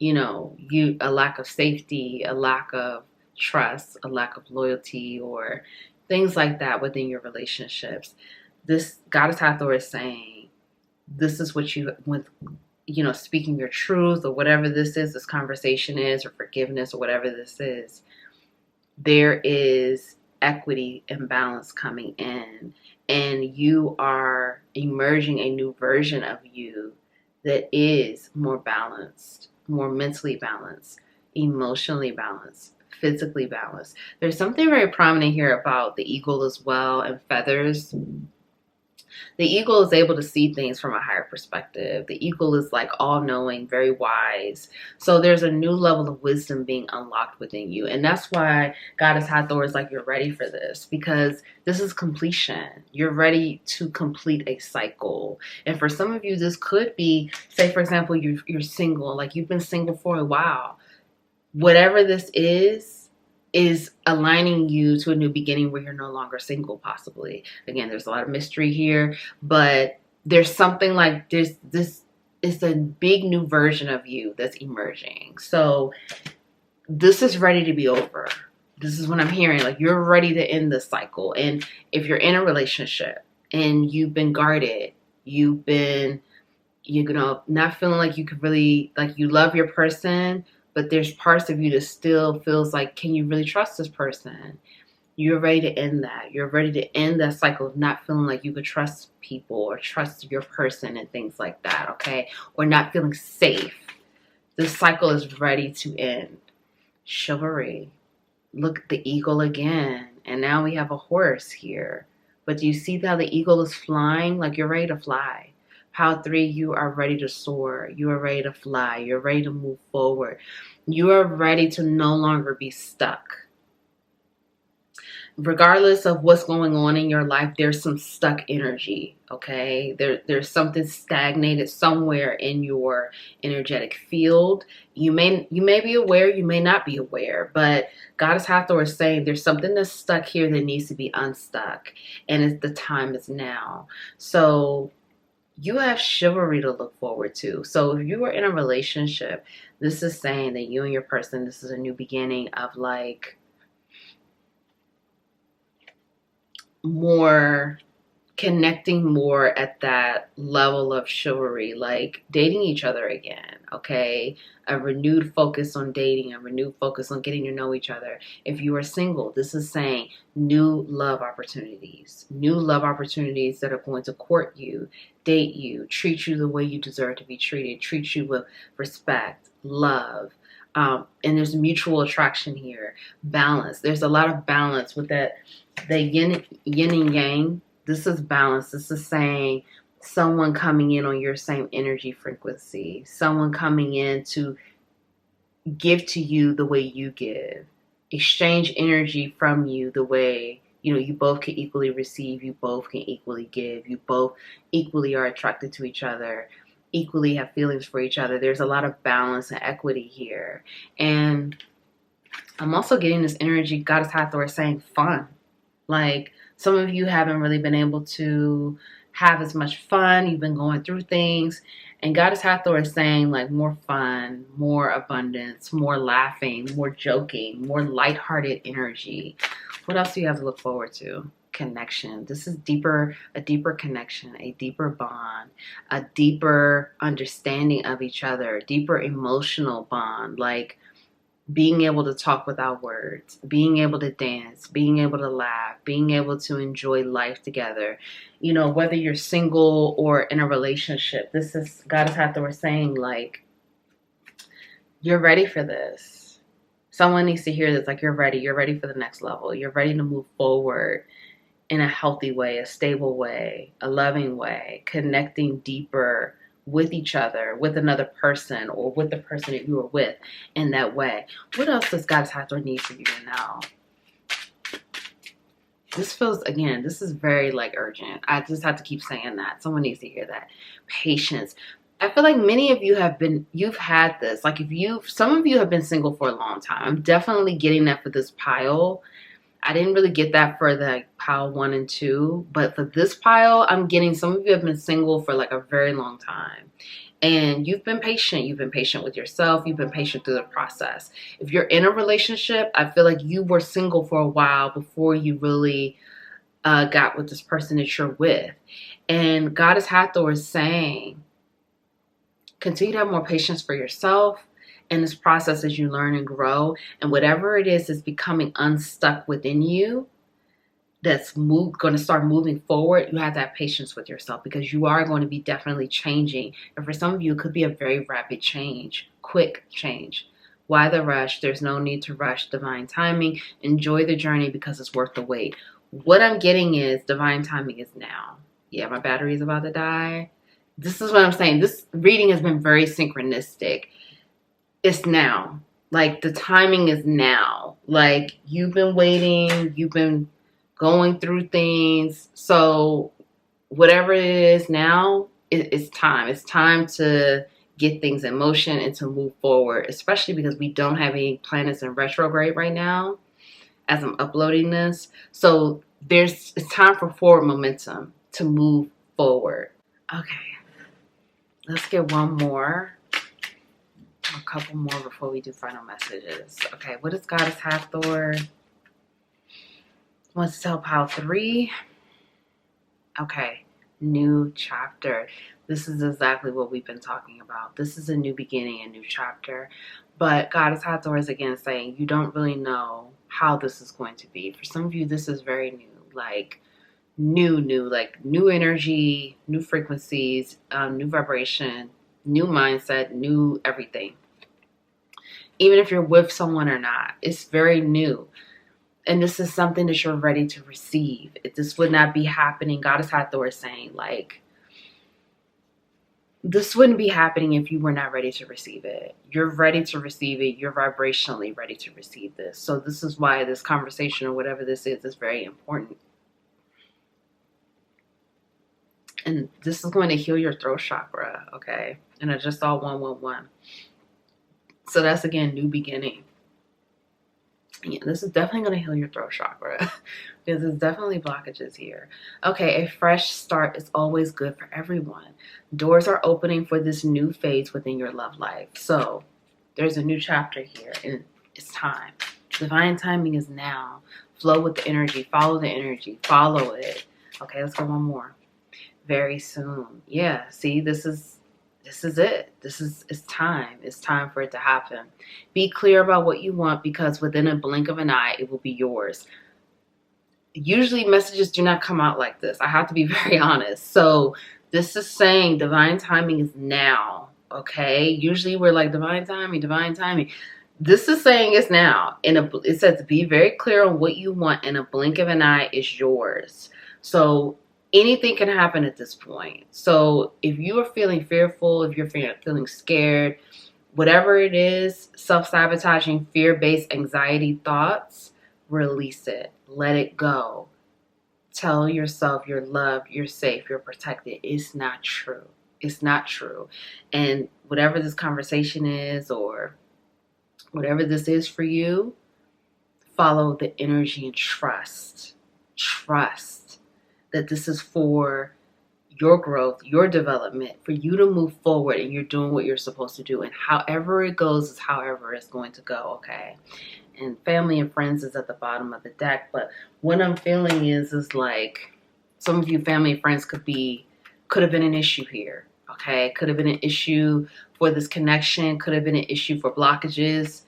a lack of safety, a lack of trust, a lack of loyalty, or things like that within your relationships, this Goddess Hathor is saying, this is what you, with, speaking your truth, or whatever this conversation is, or forgiveness, or whatever this is, there is equity and balance coming in, and you are emerging a new version of you that is more balanced, more mentally balanced, emotionally balanced, physically balanced. There's something very prominent here about the eagle as well, and feathers. The eagle is able to see things from a higher perspective. The eagle is like all-knowing, very wise. So there's a new level of wisdom being unlocked within you. And that's why Goddess Hathor is like, you're ready for this, because this is completion. You're ready to complete a cycle. And for some of you, this could be, say, for example, you're single, like you've been single for a while. Whatever this is aligning you to a new beginning where you're no longer single, possibly. Again, there's a lot of mystery here, but there's something like this is a big new version of you that's emerging. So this is ready to be over. This is what I'm hearing. Like, you're ready to end this cycle. And if you're in a relationship and you've been guarded, you've been, not feeling like you could really, like, you love your person, but there's parts of you that still feels like, can you really trust this person? You're ready to end that. You're ready to end that cycle of not feeling like you could trust people or trust your person and things like that, okay? Or not feeling safe. This cycle is ready to end. Chivalry. Look at the eagle again. And now we have a horse here. But do you see how the eagle is flying? Like, you're ready to fly. Pile 3, you are ready to soar. You are ready to fly. You're ready to move forward. You are ready to no longer be stuck. Regardless of what's going on in your life, there's some stuck energy, okay? There's something stagnated somewhere in your energetic field. You may be aware, you may not be aware, but Goddess Hathor is saying there's something that's stuck here that needs to be unstuck, and the time is now. So you have chivalry to look forward to. So if you are in a relationship, this is saying that you and your person, this is a new beginning of like more connecting more at that level of chivalry, like dating each other again, okay? A renewed focus on dating, a renewed focus on getting to know each other. If you are single, this is saying new love opportunities that are going to court you, date you, treat you the way you deserve to be treated, treat you with respect, love. And there's mutual attraction here. Balance. There's a lot of balance with that, the yin and yang. This is balance. This is saying someone coming in on your same energy frequency. Someone coming in to give to you the way you give. Exchange energy from you the way, you both can equally receive. You both can equally give. You both equally are attracted to each other. Equally have feelings for each other. There's a lot of balance and equity here. And I'm also getting this energy, Goddess Hathor is saying fun. Like, some of you haven't really been able to have as much fun. You've been going through things. And Goddess Hathor is saying like more fun, more abundance, more laughing, more joking, more lighthearted energy. What else do you have to look forward to? Connection. This is a deeper connection, a deeper bond, a deeper understanding of each other, deeper emotional bond, like being able to talk without words, being able to dance, being able to laugh, being able to enjoy life together. Whether you're single or in a relationship, this is Goddess Hathor saying like, you're ready for this. Someone needs to hear this, like, you're ready for the next level. You're ready to move forward in a healthy way, a stable way, a loving way, connecting deeper with each other, with another person, or with the person that you are with in that way. What else does Goddess Hathor need for you to know? This feels, again, this is very like urgent. I just have to keep saying that. Someone needs to hear that. Patience. I feel like many of you you've had this. Like, some of you have been single for a long time. I'm definitely getting that for this pile. I didn't really get that for the pile 1 and 2, but for this pile, I'm getting some of you have been single for like a very long time. And you've been patient. You've been patient with yourself. You've been patient through the process. If you're in a relationship, I feel like you were single for a while before you really got with this person that you're with. And Goddess Hathor is saying, continue to have more patience for yourself in this process as you learn and grow. And whatever it is that's becoming unstuck within you, that's going to start moving forward, you have to have patience with yourself, because you are going to be definitely changing. And for some of you, it could be a very rapid change, quick change. Why the rush? There's no need to rush. Divine timing. Enjoy the journey because it's worth the wait. What I'm getting is divine timing is now. Yeah, my battery is about to die. This is what I'm saying. This reading has been very synchronistic. It's now. Like, the timing is now. Like, you've been waiting. You've been going through things. So whatever it is now, it's time. It's time to get things in motion and to move forward, especially because we don't have any planets in retrograde right now as I'm uploading this. So it's time for forward momentum to move forward. Okay, let's get one more. A couple more before we do final messages. Okay, what does Goddess Hathor wants to tell pile 3? Okay, new chapter. This is exactly what we've been talking about. This is a new beginning, a new chapter. But Goddess Hathor is again saying you don't really know how this is going to be. For some of you, this is very new, like new, like new energy, new frequencies, new vibration, new mindset, new everything. Even if you're with someone or not, it's very new. And this is something that you're ready to receive. If this would not be happening, Goddess Hathor is saying, like, this wouldn't be happening if you were not ready to receive it. You're ready to receive it. You're vibrationally ready to receive this. So this is why this conversation or whatever this is very important. And this is going to heal your throat chakra, okay? And I just saw 111. So that's, again, new beginning. Yeah, this is definitely going to heal your throat chakra because there's definitely blockages here. Okay, a fresh start is always good for everyone. Doors are opening for this new phase within your love life. So there's a new chapter here, and it's time. Divine timing is now. Flow with the energy. Follow the energy. Follow it. Okay, let's go one more. Very soon. Yeah, see, this is it. It's time. It's time for it to happen. Be clear about what you want, because within a blink of an eye, it will be yours. Usually messages do not come out like this. I have to be very honest. So this is saying divine timing is now. Okay. Usually we're like divine timing, divine timing. This is saying it's now. It says be very clear on what you want. In a blink of an eye is yours. So anything can happen at this point. So if you are feeling fearful, if you're feeling scared, whatever it is, self-sabotaging, fear-based anxiety thoughts, release it. Let it go. Tell yourself you're loved, you're safe, you're protected. It's not true. It's not true. And whatever this conversation is, or whatever this is for you, follow the energy and trust. Trust that this is for your growth, your development, for you to move forward, and you're doing what you're supposed to do. And however it goes is however it's going to go, okay? And family and friends is at the bottom of the deck. But what I'm feeling is like some of you family and friends could have been an issue here, okay? Could have been an issue for this connection. Could have been an issue for blockages.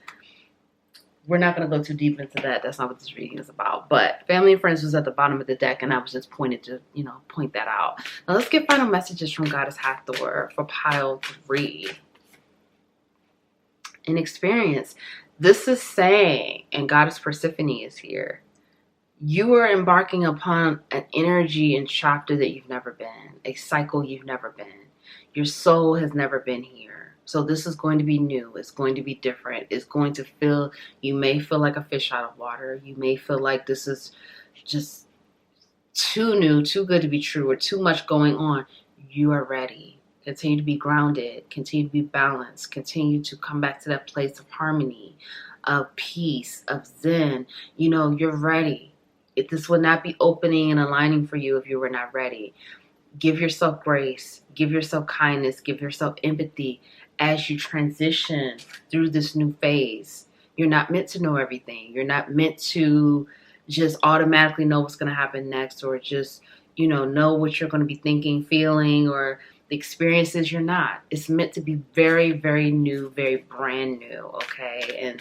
We're not going to go too deep into that. That's not what this reading is about. But family and friends was at the bottom of the deck, and I was just point that out. Now let's get final messages from Goddess Hathor for pile 3. In experience, this is saying, and Goddess Persephone is here, you are embarking upon an energy and chapter that you've never been, a cycle you've never been. Your soul has never been here. So this is going to be new. It's going to be different. It's going to feel, you may feel like a fish out of water. You may feel like this is just too new, too good to be true, or too much going on. You are ready. Continue to be grounded. Continue to be balanced. Continue to come back to that place of harmony, of peace, of zen. You're ready. This would not be opening and aligning for you if you were not ready. Give yourself grace. Give yourself kindness. Give yourself empathy. As you transition through this new phase, you're not meant to know everything. You're not meant to just automatically know what's going to happen next, or just, know what you're going to be thinking, feeling, or the experiences. You're not. It's meant to be very, very new, very brand new, okay? And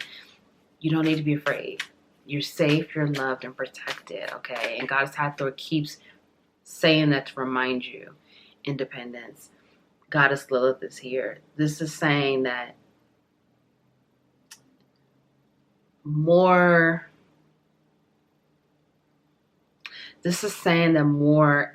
you don't need to be afraid. You're safe, you're loved, and protected, okay? And Goddess Hathor keeps saying that to remind you. Independence. Goddess Lilith is here. This is saying that more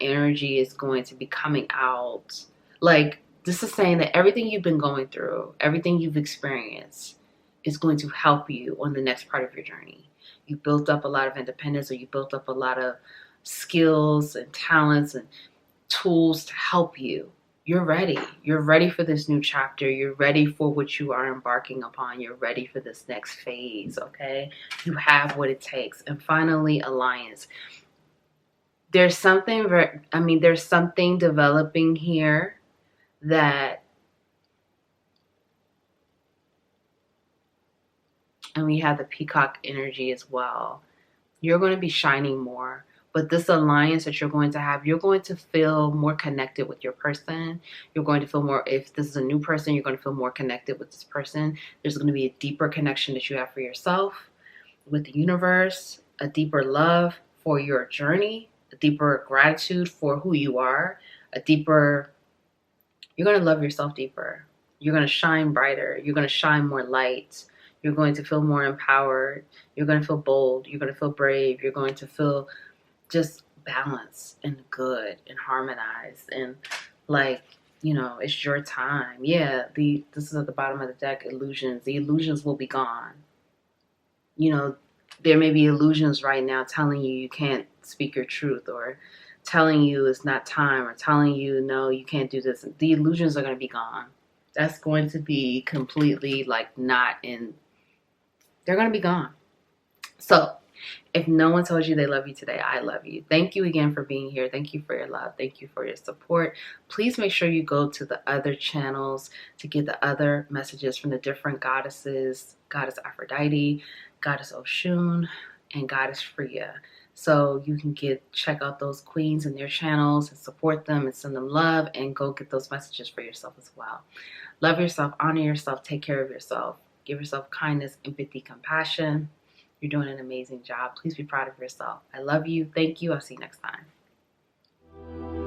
energy is going to be coming out. Like, this is saying that everything you've been going through, everything you've experienced is going to help you on the next part of your journey. You built up a lot of independence, or you built up a lot of skills and talents and tools to help you. You're ready. You're ready for this new chapter. You're ready for what you are embarking upon. You're ready for this next phase, okay? You have what it takes. And finally, alliance. There's something developing here that, and we have the peacock energy as well. You're going to be shining more. But this alliance that you're going to have, you're going to feel more connected with your person. You're going to feel more, if this is a new person, you're going to feel more connected with this person. There's going to be a deeper connection that you have for yourself, with the universe, a deeper love for your journey, a deeper gratitude for who you are, you're going to love yourself deeper. You're going to shine brighter. You're going to shine more light. You're going to feel more empowered. You're going to feel bold. You're going to feel brave. You're going to feel just balanced and good and harmonized, and like, it's your time. Yeah, this is at the bottom of the deck, illusions. The illusions will be gone. There may be illusions right now telling you can't speak your truth, or telling you it's not time, or telling you, no, you can't do this. The illusions are going to be gone. That's going to be completely they're going to be gone. So if no one told you they love you today, I love you. Thank you again for being here. Thank you for your love. Thank you for your support. Please make sure you go to the other channels to get the other messages from the different goddesses, Goddess Aphrodite, Goddess Oshun, and Goddess Freya. So you can check out those queens and their channels and support them and send them love, and go get those messages for yourself as well. Love yourself, honor yourself, take care of yourself. Give yourself kindness, empathy, compassion. You're doing an amazing job. Please be proud of yourself. I love you. Thank you. I'll see you next time.